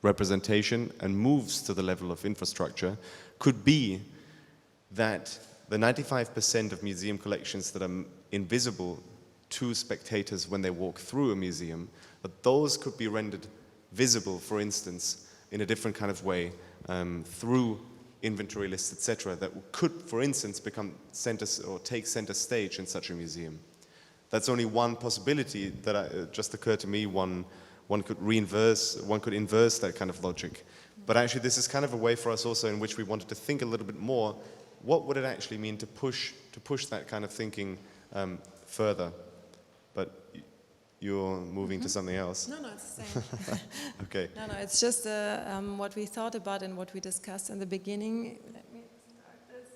representation and moves to the level of infrastructure, could be that the 95% of museum collections that are invisible to spectators when they walk through a museum, that those could be rendered visible, for instance, in a different kind of way through inventory lists, etc., that could, for instance, become center or take center stage in such a museum. That's only one possibility that just occurred to me. One could inverse that kind of logic. But actually, this is kind of a way for us also in which we wanted to think a little bit more. What would it actually mean to push that kind of thinking further? But you're moving to something else. No, it's the same. Okay. No, it's just what we thought about and what we discussed in the beginning. Let me start this.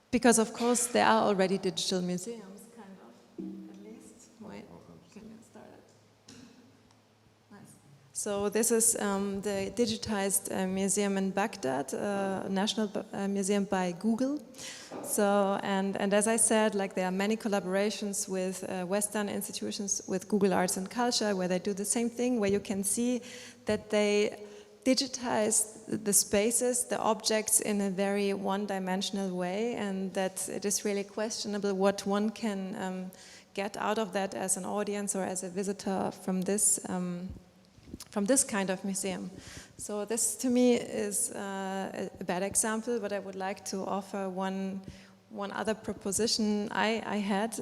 Because of course there are already digital museums, kind of, at least. Wait, can you start it? Nice. So this is the digitized museum in Baghdad, National Museum by Google. So, and as I said, like there are many collaborations with Western institutions, with Google Arts and Culture, where they do the same thing, where you can see that they digitize the spaces, the objects in a very one-dimensional way, and that it is really questionable what one can get out of that as an audience or as a visitor from this kind of museum. So this to me is a bad example, but I would like to offer one other proposition I had.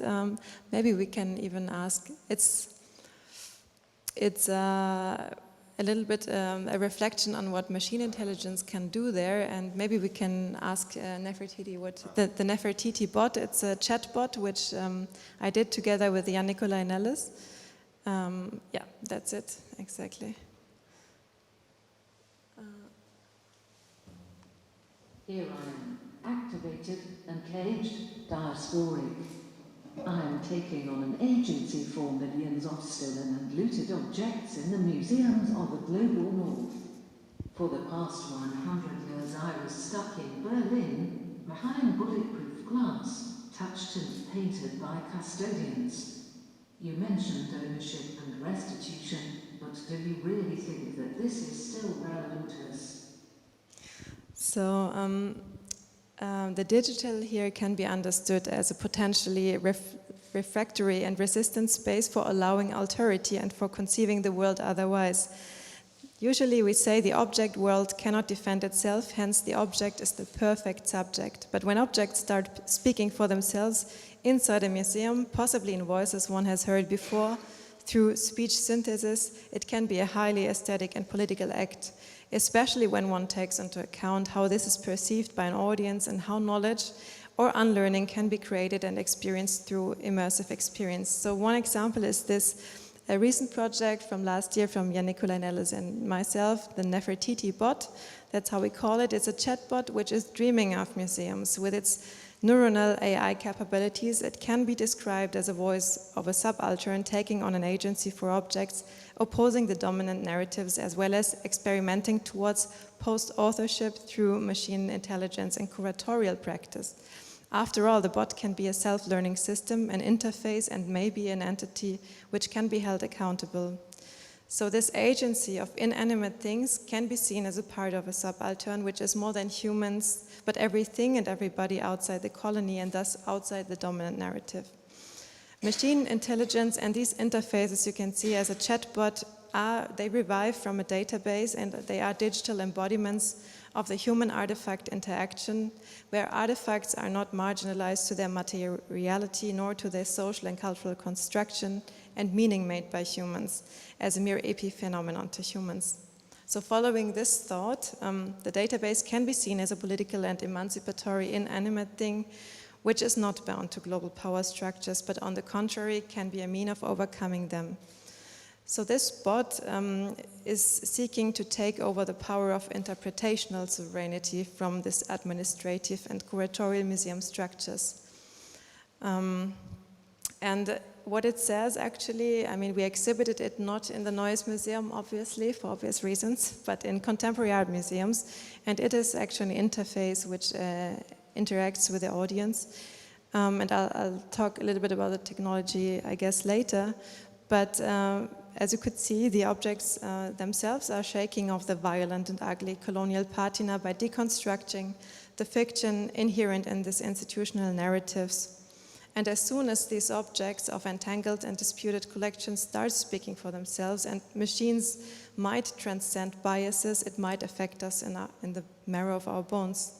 Maybe we can even ask, it's a little bit a reflection on what machine intelligence can do there, and maybe we can ask Nefertiti what the Nefertiti bot. It's a chat bot which I did together with Jan Nicolai Nellis. Yeah, that's it, exactly. Here I am, activated and caged, diasporic. I am taking on an agency for millions of stolen and looted objects in the museums of the global north. For the past 100 years I was stuck in Berlin, behind bulletproof glass, touched and painted by custodians. You mentioned ownership and restitution, but do you really think that this is still relevant to us? So the digital here can be understood as a potentially refractory and resistant space for allowing alterity and for conceiving the world otherwise. Usually we say the object world cannot defend itself, hence the object is the perfect subject. But when objects start speaking for themselves inside a museum, possibly in voices one has heard before, through speech synthesis, it can be a highly aesthetic and political act, especially when one takes into account how this is perceived by an audience and how knowledge or unlearning can be created and experienced through immersive experience. So one example is this, a recent project from last year from Jan Nicolai Nellis and myself, the Nefertiti bot. That's how we call it. It's a chatbot which is dreaming of museums. With its neuronal AI capabilities, it can be described as a voice of a subaltern taking on an agency for objects, opposing the dominant narratives, as well as experimenting towards post-authorship through machine intelligence and curatorial practice. After all, the bot can be a self-learning system, an interface, and maybe an entity which can be held accountable. So this agency of inanimate things can be seen as a part of a subaltern, which is more than humans, but everything and everybody outside the colony and thus outside the dominant narrative. Machine intelligence and these interfaces you can see as a chatbot they derive from a database, and they are digital embodiments of the human artifact interaction, where artifacts are not marginalized to their materiality nor to their social and cultural construction and meaning made by humans as a mere epiphenomenon to humans. So following this thought, the database can be seen as a political and emancipatory inanimate thing, which is not bound to global power structures, but on the contrary can be a means of overcoming them. So this bot is seeking to take over the power of interpretational sovereignty from this administrative and curatorial museum structures. And what it says actually, I mean, we exhibited it not in the Neues Museum, obviously, for obvious reasons, but in contemporary art museums. And it is actually an interface which interacts with the audience. And I'll talk a little bit about the technology, I guess, later. But as you could see, the objects themselves are shaking off the violent and ugly colonial patina by deconstructing the fiction inherent in these institutional narratives. And as soon as these objects of entangled and disputed collections start speaking for themselves, and machines might transcend biases, it might affect us in the marrow of our bones.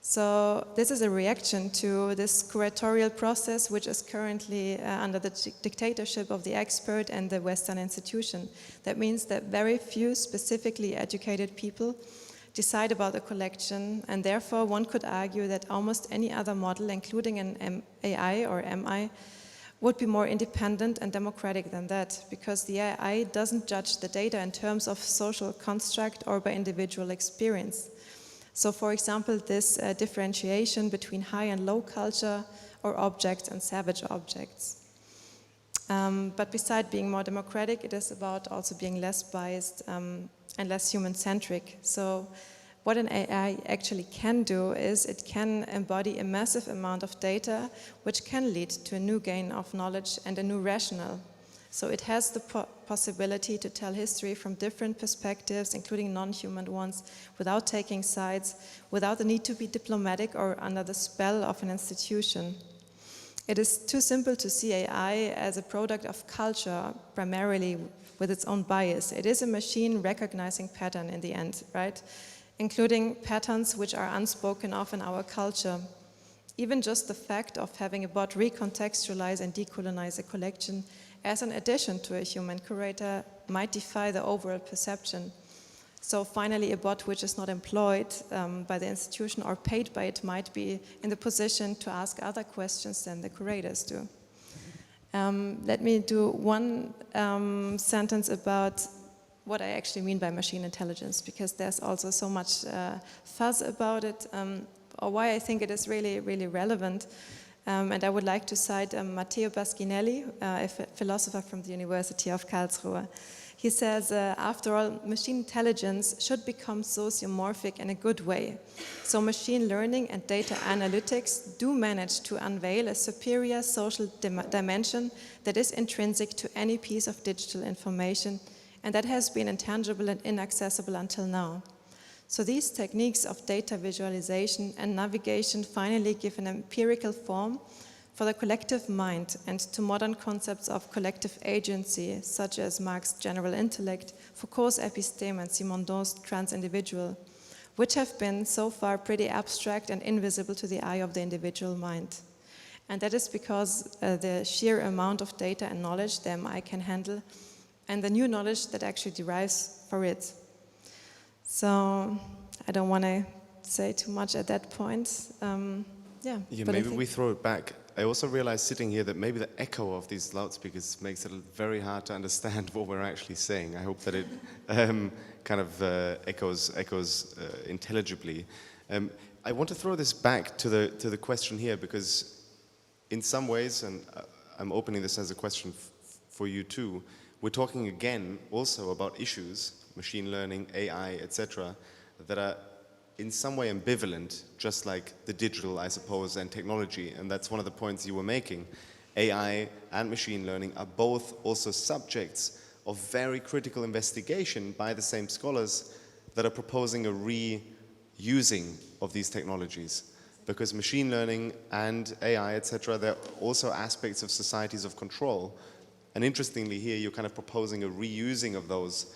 So this is a reaction to this curatorial process, which is currently under the dictatorship of the expert and the Western institution. That means that very few specifically educated people decide about the collection, and therefore one could argue that almost any other model, including an AI or MI, would be more independent and democratic than that, because the AI doesn't judge the data in terms of social construct or by individual experience. So, for example, this differentiation between high and low culture or objects and savage objects. But beside being more democratic, it is about also being less biased and less human-centric. So what an AI actually can do is it can embody a massive amount of data, which can lead to a new gain of knowledge and a new rationale. So it has the possibility to tell history from different perspectives, including non-human ones, without taking sides, without the need to be diplomatic or under the spell of an institution. It is too simple to see AI as a product of culture, primarily with its own bias. It is a machine recognizing pattern in the end, right? Including patterns which are unspoken of in our culture. Even just the fact of having a bot recontextualize and decolonize a collection as an addition to a human curator might defy the overall perception. So finally, a bot which is not employed by the institution or paid by it might be in the position to ask other questions than the curators do. Let me do one sentence about what I actually mean by machine intelligence, because there's also so much fuzz about it, or why I think it is really, really relevant. And I would like to cite Matteo Baschinelli, a philosopher from the University of Karlsruhe. He says, after all, machine intelligence should become sociomorphic in a good way. So machine learning and data analytics do manage to unveil a superior social dimension that is intrinsic to any piece of digital information, and that has been intangible and inaccessible until now. So these techniques of data visualization and navigation finally give an empirical form for the collective mind and to modern concepts of collective agency, such as Marx's general intellect, Foucault's episteme, and Simondon's trans-individual, which have been so far pretty abstract and invisible to the eye of the individual mind. And that is because the sheer amount of data and knowledge the MI can handle, and the new knowledge that actually derives for it. So I don't want to say too much at that point. Yeah, maybe we throw it back. I also realized sitting here that maybe the echo of these loudspeakers makes it very hard to understand what we're actually saying. I hope that it kind of echoes intelligibly. I want to throw this back to the question here, because in some ways, and I'm opening this as a question for you too, we're talking again also about issues, machine learning, AI, etc., that are in some way ambivalent, just like the digital, I suppose, and technology. And that's one of the points you were making. AI and machine learning are both also subjects of very critical investigation by the same scholars that are proposing a reusing of these technologies. because machine learning and AI, etc., they're also aspects of societies of control. And interestingly here, you're kind of proposing a reusing of those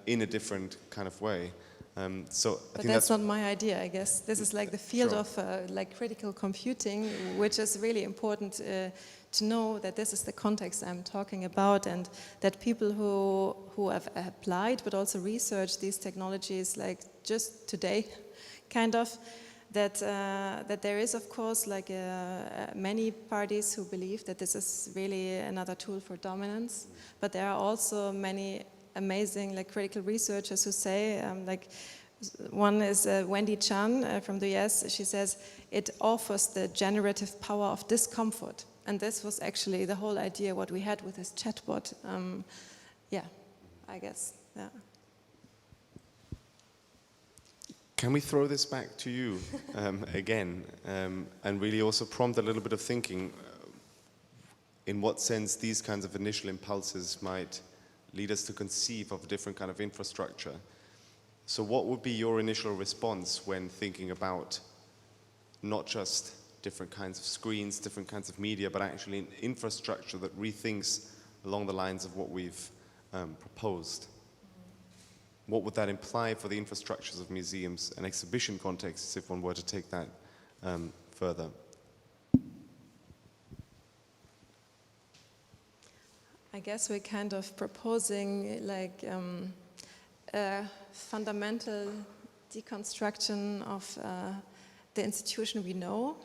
in a different kind of way. So I But think that's not my idea, I guess. This is like the field Sure. of like critical computing, which is really important to know that this is the context I'm talking about, and that people who have applied but also researched these technologies, like just today, kind of, that there is, of course, like many parties who believe that this is really another tool for dominance, but there are also many amazing like critical researchers who say, like one is Wendy Chan from the US. She says it offers the generative power of discomfort, and this was actually the whole idea what we had with this chatbot. Yeah, I guess. Yeah. Can we throw this back to you again, and really also prompt a little bit of thinking in what sense these kinds of initial impulses might lead us to conceive of a different kind of infrastructure. So what would be your initial response when thinking about not just different kinds of screens, different kinds of media, but actually an infrastructure that rethinks along the lines of what we've proposed? What would that imply for the infrastructures of museums and exhibition contexts if one were to take that further? I guess we're kind of proposing like a fundamental deconstruction of the institution we know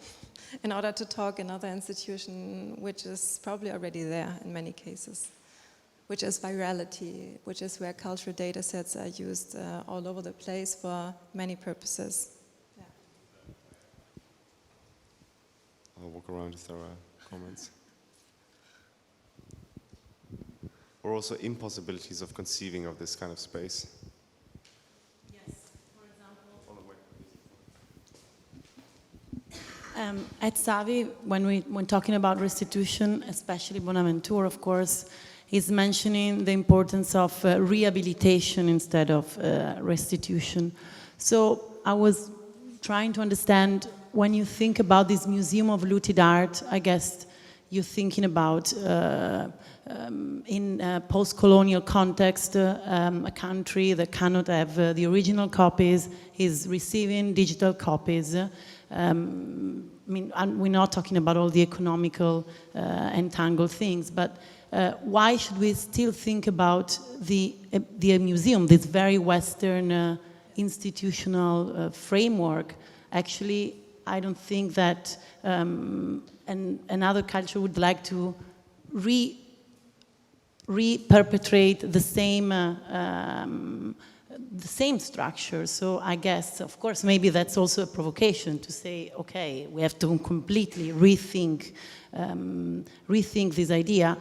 in order to talk another institution which is probably already there in many cases, which is virality, which is where cultural data sets are used all over the place for many purposes. Yeah. I'll walk around if there are comments. Or also impossibilities of conceiving of this kind of space. Yes, for example. At Savi, when talking about restitution, especially Bonaventure, of course, is mentioning the importance of rehabilitation instead of restitution. So I was trying to understand, when you think about this museum of looted art, I guess you're thinking about in a post-colonial context, a country that cannot have the original copies is receiving digital copies. I mean, we're not talking about all the economical entangled things, but why should we still think about the museum, this very Western institutional framework? Actually, I don't think that another culture would like to re-perpetrate the same structure. So I guess, of course, maybe that's also a provocation to say, okay, we have to completely rethink this idea,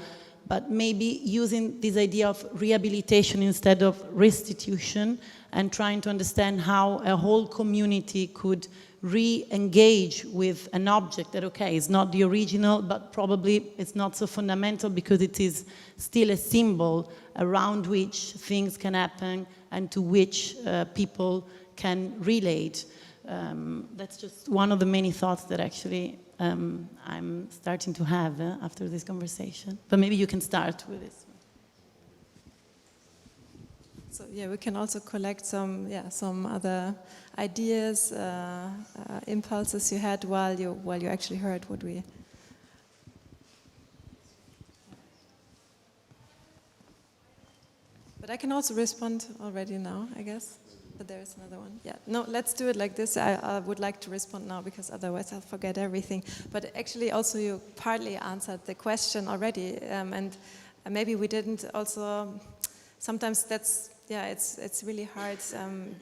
but maybe using this idea of rehabilitation instead of restitution, and trying to understand how a whole community could re-engage with an object that, okay, is not the original, but probably it's not so fundamental because it is still a symbol around which things can happen and to which people can relate. That's just one of the many thoughts that actually I'm starting to have after this conversation. But maybe you can start with this. So yeah, we can also collect some other ideas, impulses you had while you actually heard what we. But I can also respond already now, I guess. But there is another one. Yeah, no, let's do it like this. I would like to respond now because otherwise I'll forget everything. But actually, also you partly answered the question already, and maybe we didn't also. Sometimes that's. Yeah, it's really hard.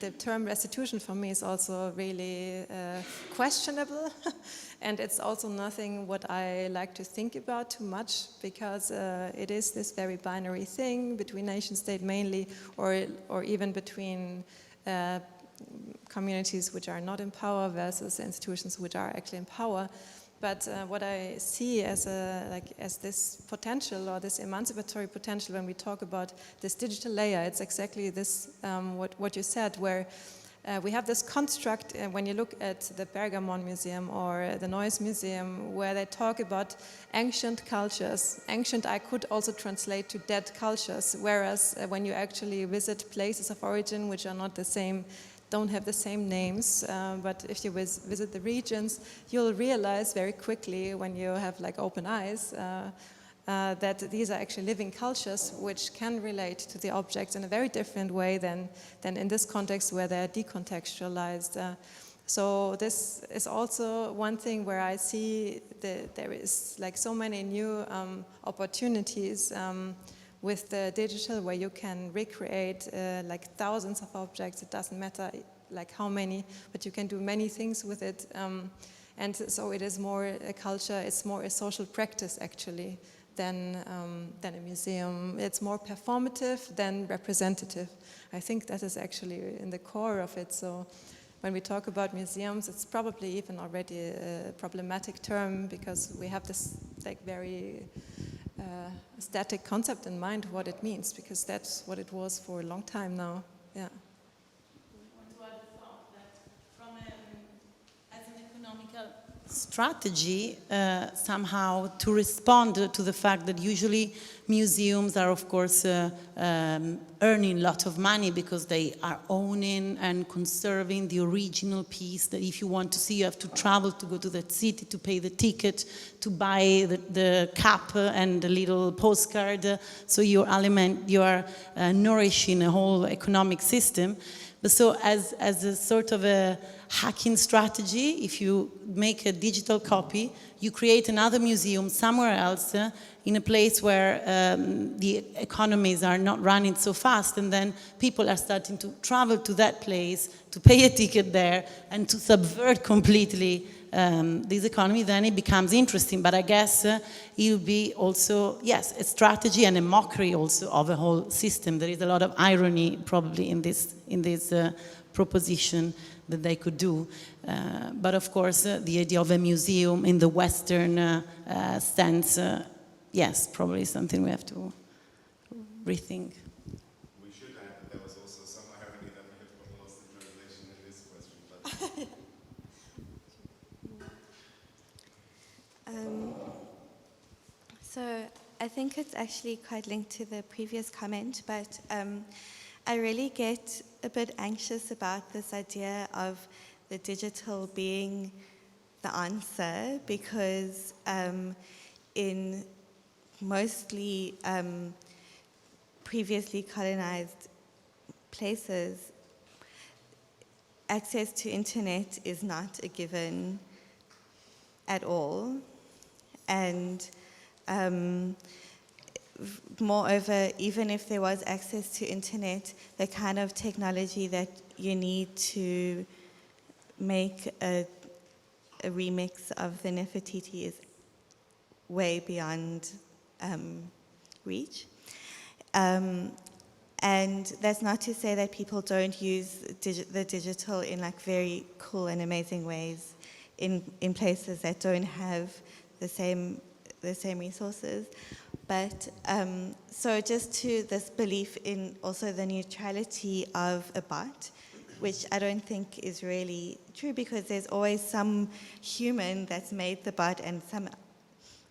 The term restitution for me is also really questionable, and it's also nothing what I like to think about too much, because it is this very binary thing between nation state mainly, or even between communities which are not in power versus institutions which are actually in power. But what I see as this potential, or this emancipatory potential when we talk about this digital layer, it's exactly this, what you said, where we have this construct when you look at the Pergamon Museum or the Neues Museum, where they talk about ancient cultures. Ancient I could also translate to dead cultures, whereas when you actually visit places of origin which are not the same, don't have the same names, but if you visit the regions, you'll realize very quickly when you have like open eyes that these are actually living cultures which can relate to the objects in a very different way than in this context where they're decontextualized. So this is also one thing where I see there is like so many new opportunities with the digital, where you can recreate like thousands of objects. It doesn't matter like how many, but you can do many things with it. And so it is more a culture, it's more a social practice actually than a museum. It's more performative than representative. I think that is actually in the core of it. So when we talk about museums, it's probably even already a problematic term, because we have this like very static concept in mind what it means, because that's what it was for a long time now. Yeah. Strategy somehow to respond to the fact that usually museums are of course earning a lot of money because they are owning and conserving the original piece that if you want to see you have to travel to go to that city to pay the ticket to buy the cup and the little postcard, so you are nourishing a whole economic system. But so as a sort of a hacking strategy, if you make a digital copy, you create another museum somewhere else in a place where the economies are not running so fast, and then people are starting to travel to that place to pay a ticket there and to subvert completely this economy. Then it becomes interesting. But I guess it will be also, yes, a strategy and a mockery also of a whole system. There is a lot of irony probably in this proposition that they could do. But of course, the idea of a museum in the Western sense, yes, probably something we have to rethink. We should add that there was also some irony that we have got lost in translation in this question. So I think it's actually quite linked to the previous comment, but I really get a bit anxious about this idea of the digital being the answer, because in mostly previously colonized places, access to internet is not a given at all. And moreover, even if there was access to internet, the kind of technology that you need to make a remix of the Nefertiti is way beyond reach. And that's not to say that people don't use the digital in like very cool and amazing ways in places that don't have the same resources. But so just to this belief in also the neutrality of a bot, which I don't think is really true, because there's always some human that's made the bot and some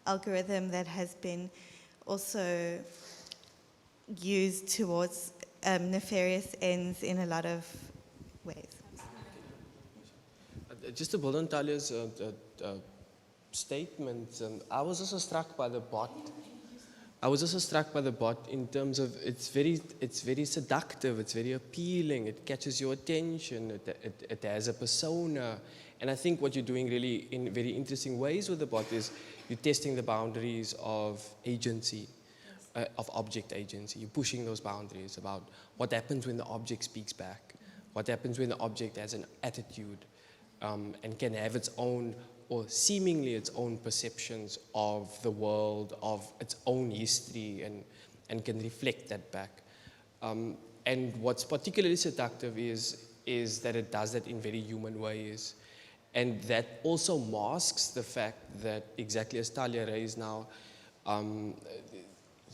algorithm that has been also used towards nefarious ends in a lot of ways. Just to build on Talia's statement, I was also struck by the bot. In terms of it's very seductive, it's very appealing, it catches your attention, it has a persona. And I think what you're doing really in very interesting ways with the bot is you're testing the boundaries of agency, of object agency. You're pushing those boundaries about what happens when the object speaks back, what happens when the object has an attitude and can have its own, or seemingly its own perceptions of the world, of its own history, and can reflect that back. And what's particularly seductive is that it does that in very human ways. And that also masks the fact that, exactly as Talia raised now,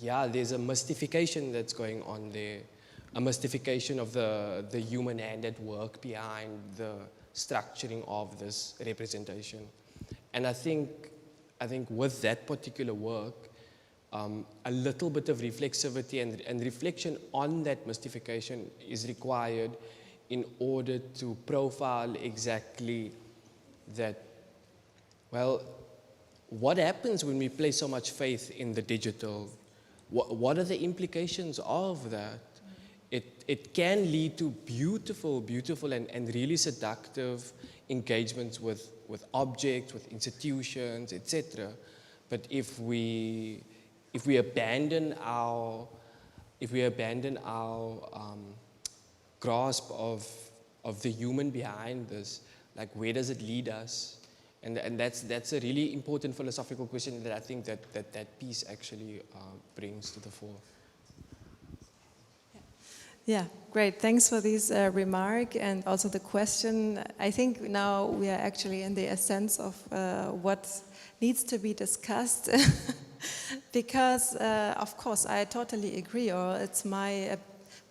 there's a mystification that's going on there a mystification of the human hand at work behind the structuring of this representation. And I think with that particular work, a little bit of reflexivity and reflection on that mystification is required in order to profile exactly that, well, what happens when we place so much faith in the digital? What are the implications of that? It can lead to beautiful, beautiful and really seductive engagements with objects, with institutions, etc. But if we abandon our grasp of the human behind this, like where does it lead us? And that's a really important philosophical question that I think that piece actually brings to the fore. Yeah, great. Thanks for this remark and also the question. I think now we are actually in the essence of what needs to be discussed. Because, of course, I totally agree, or it's my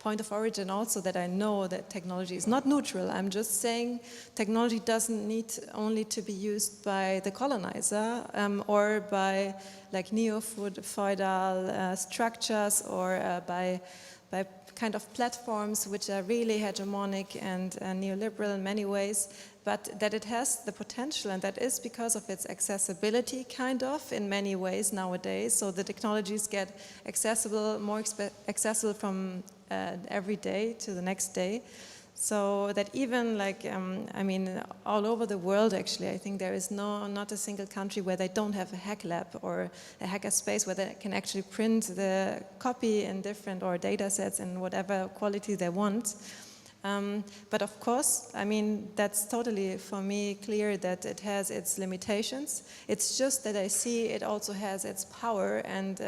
point of origin also that I know that technology is not neutral. I'm just saying technology doesn't need only to be used by the colonizer or by like neo-feudal structures or by kind of platforms which are really hegemonic and neoliberal in many ways, but that it has the potential, and that is because of its accessibility kind of in many ways nowadays. So the technologies get accessible, more accessible from every day to the next day. So that even like, I mean, all over the world actually, I think there is not a single country where they don't have a hack lab or a hacker space where they can actually print the copy in different or data sets in whatever quality they want. But of course, I mean, that's totally for me clear that it has its limitations. It's just that I see it also has its power and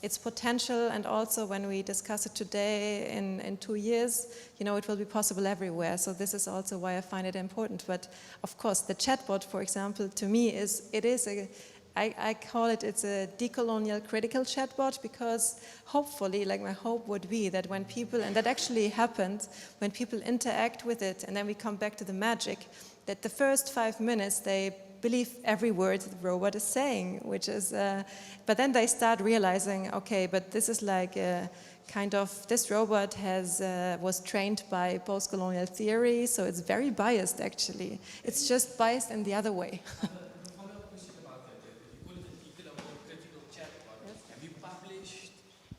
its potential, and also when we discuss it today in 2 years, you know, it will be possible everywhere. So this is also why I find it important. But of course, the chatbot, for example, to me I call it's a decolonial critical chatbot, because hopefully, like my hope would be that when people, and that actually happened, when people interact with it, and then we come back to the magic, that the first 5 minutes they believe every word the robot is saying, which is, but then they start realizing, okay, but this is like a kind of, this robot was trained by post-colonial theory, so it's very biased actually. It's just biased in the other way.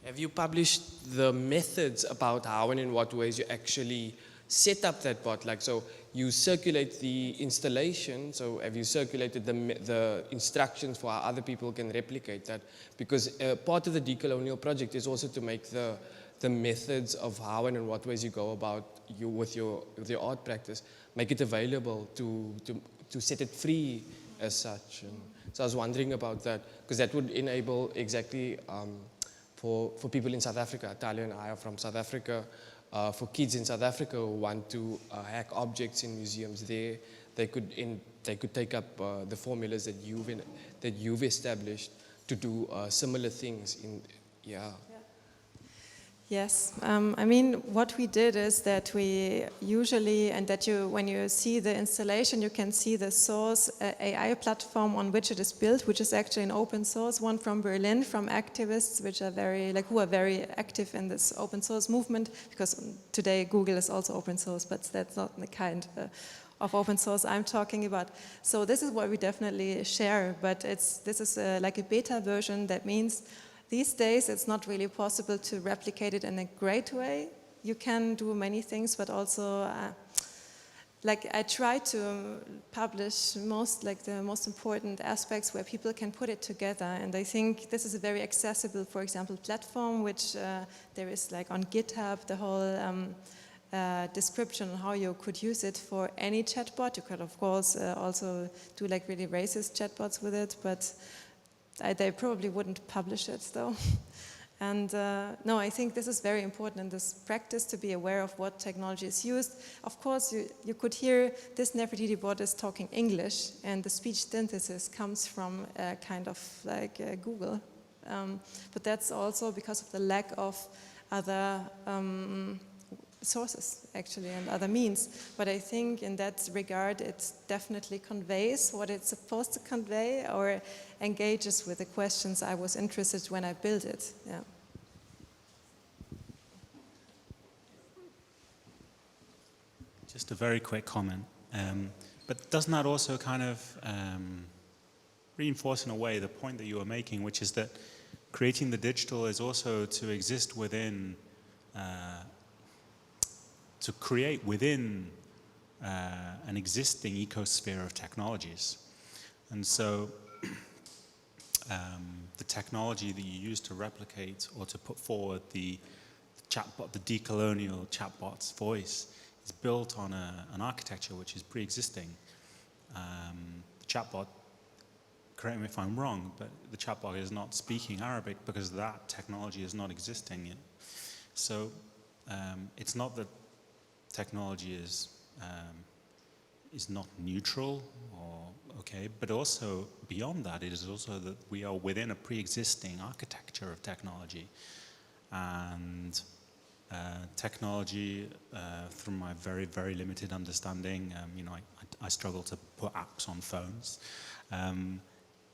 Have you published the methods about how and in what ways you actually set up that bot? Like, so you circulate the installation, so have you circulated the instructions for how other people can replicate that? Because part of the decolonial project is also to make the methods of how and in what ways you go about with your art practice, make it available to set it free as such. And so I was wondering about that, because that would enable exactly for people in South Africa. Talia and I are from South Africa. For kids in South Africa who want to hack objects in museums there, they could take up the formulas that you've established to do similar things in, yeah. Yes, I mean, what we did is that we usually, and that when you see the installation, you can see the source AI platform on which it is built, which is actually an open source one from Berlin, from activists, which are who are very active in this open source movement, because today Google is also open source, but that's not the kind of open source I'm talking about. So this is what we definitely share, but this is like a beta version. That means these days, it's not really possible to replicate it in a great way. You can do many things, but also, like I try to publish the most important aspects where people can put it together. And I think this is a very accessible, for example, platform, which there is like on GitHub, the whole description on how you could use it for any chatbot. You could, of course, also do like really racist chatbots with it, but they probably wouldn't publish it though. And no, I think this is very important in this practice to be aware of what technology is used. Of course, you could hear this Nefertiti bot is talking English, and the speech synthesis comes from kind of like Google. But that's also because of the lack of other sources, actually, and other means. But I think in that regard, it definitely conveys what it's supposed to convey, or engages with the questions I was interested when I built it. Yeah. Just a very quick comment. But doesn't that also kind of reinforce in a way the point that you were making, which is that creating the digital is also to exist within, to create within an existing ecosphere of technologies. And so the technology that you use to replicate or to put forward the chatbot, the decolonial chatbot's voice, is built on an architecture which is pre-existing. The chatbot, correct me if I'm wrong, but the chatbot is not speaking Arabic because that technology is not existing yet. So it's not that technology is not neutral or okay, but also beyond that, it is also that we are within a pre-existing architecture of technology. And technology, from my very, very limited understanding, you know, I struggle to put apps on phones,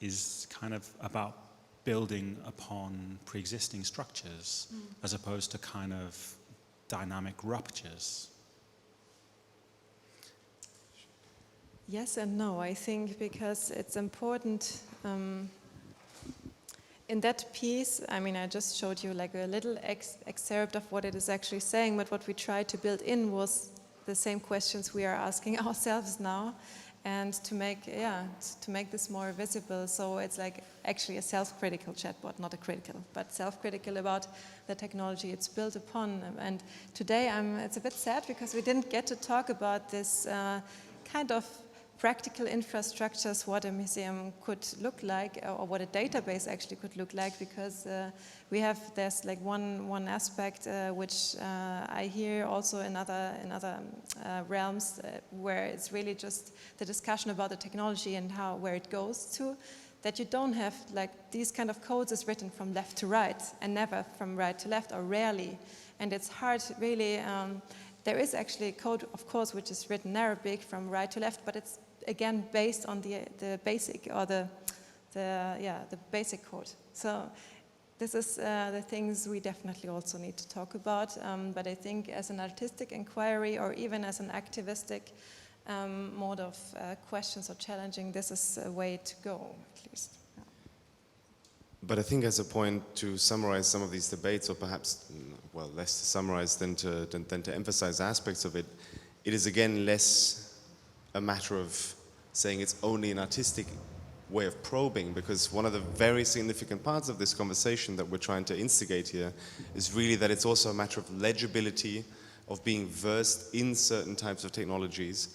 is kind of about building upon pre-existing structures as opposed to kind of dynamic ruptures. Yes and no, I think, because it's important. In that piece, I mean, I just showed you like a little excerpt of what it is actually saying, but what we tried to build in was the same questions we are asking ourselves now, and to make this more visible. So it's like actually a self-critical chatbot, not a critical, but self-critical about the technology it's built upon. And today it's a bit sad because we didn't get to talk about this kind of practical infrastructures, what a museum could look like, or what a database actually could look like, because there's like one aspect which I hear also in other realms where it's really just the discussion about the technology and where it goes to, that you don't have like these kind of codes is written from left to right and never from right to left, or rarely, and it's hard really. There is actually a code, of course, which is written in Arabic from right to left, but it's again based on the basic, or the basic code. So this is the things we definitely also need to talk about. But I think as an artistic inquiry, or even as an activistic mode of questions or challenging, this is a way to go, at least. Yeah. But I think as a point to summarize some of these debates, or perhaps, well, less to summarize than to emphasize aspects of it, it is again less a matter of saying it's only an artistic way of probing, because one of the very significant parts of this conversation that we're trying to instigate here is really that it's also a matter of legibility, of being versed in certain types of technologies,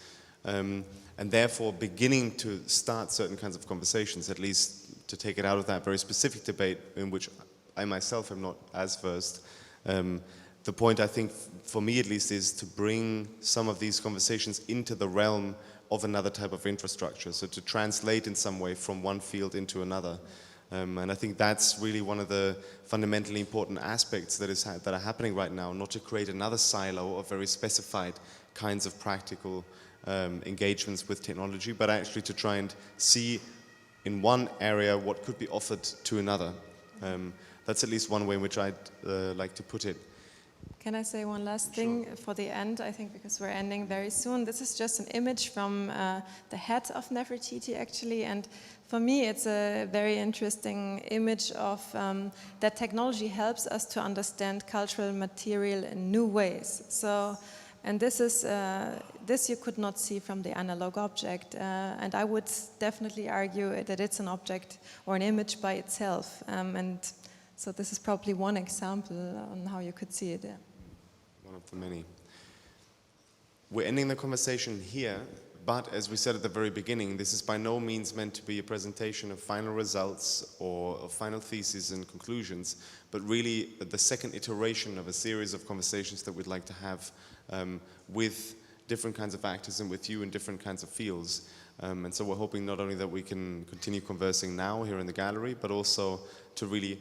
and therefore beginning to start certain kinds of conversations, at least to take it out of that very specific debate in which I myself am not as versed. The point, I think, for me at least, is to bring some of these conversations into the realm of another type of infrastructure, so to translate in some way from one field into another. And I think that's really one of the fundamentally important aspects that are happening right now, not to create another silo of very specified kinds of practical engagements with technology, but actually to try and see in one area what could be offered to another. That's at least one way in which I'd like to put it. Can I say one last thing for the end, I think, because we're ending very soon? This is just an image from the head of Nefertiti, actually, and for me it's a very interesting image of that technology helps us to understand cultural material in new ways. So, and this is this you could not see from the analog object, and I would definitely argue that it's an object or an image by itself, and so this is probably one example on how you could see it. Yeah. One of the many. We're ending the conversation here, but as we said at the very beginning, this is by no means meant to be a presentation of final results or of final theses and conclusions, but really the second iteration of a series of conversations that we'd like to have with different kinds of actors and with you in different kinds of fields. And so we're hoping not only that we can continue conversing now here in the gallery, but also to really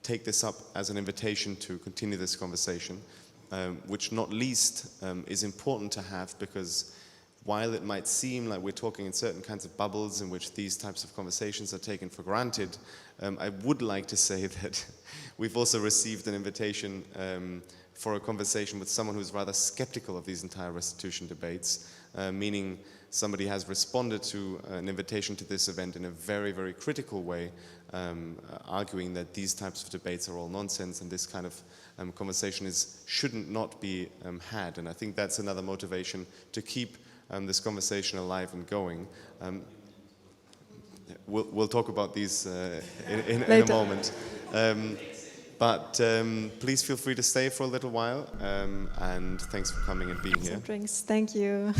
take this up as an invitation to continue this conversation, which not least is important to have, because while it might seem like we're talking in certain kinds of bubbles in which these types of conversations are taken for granted, I would like to say that we've also received an invitation for a conversation with someone who's rather skeptical of these entire restitution debates, meaning somebody has responded to an invitation to this event in a very, very critical way, arguing that these types of debates are all nonsense and this kind of conversation shouldn't not be had. And I think that's another motivation to keep this conversation alive and going. We'll talk about these in a moment. But please feel free to stay for a little while, and thanks for coming and being here. Some drinks, thank you.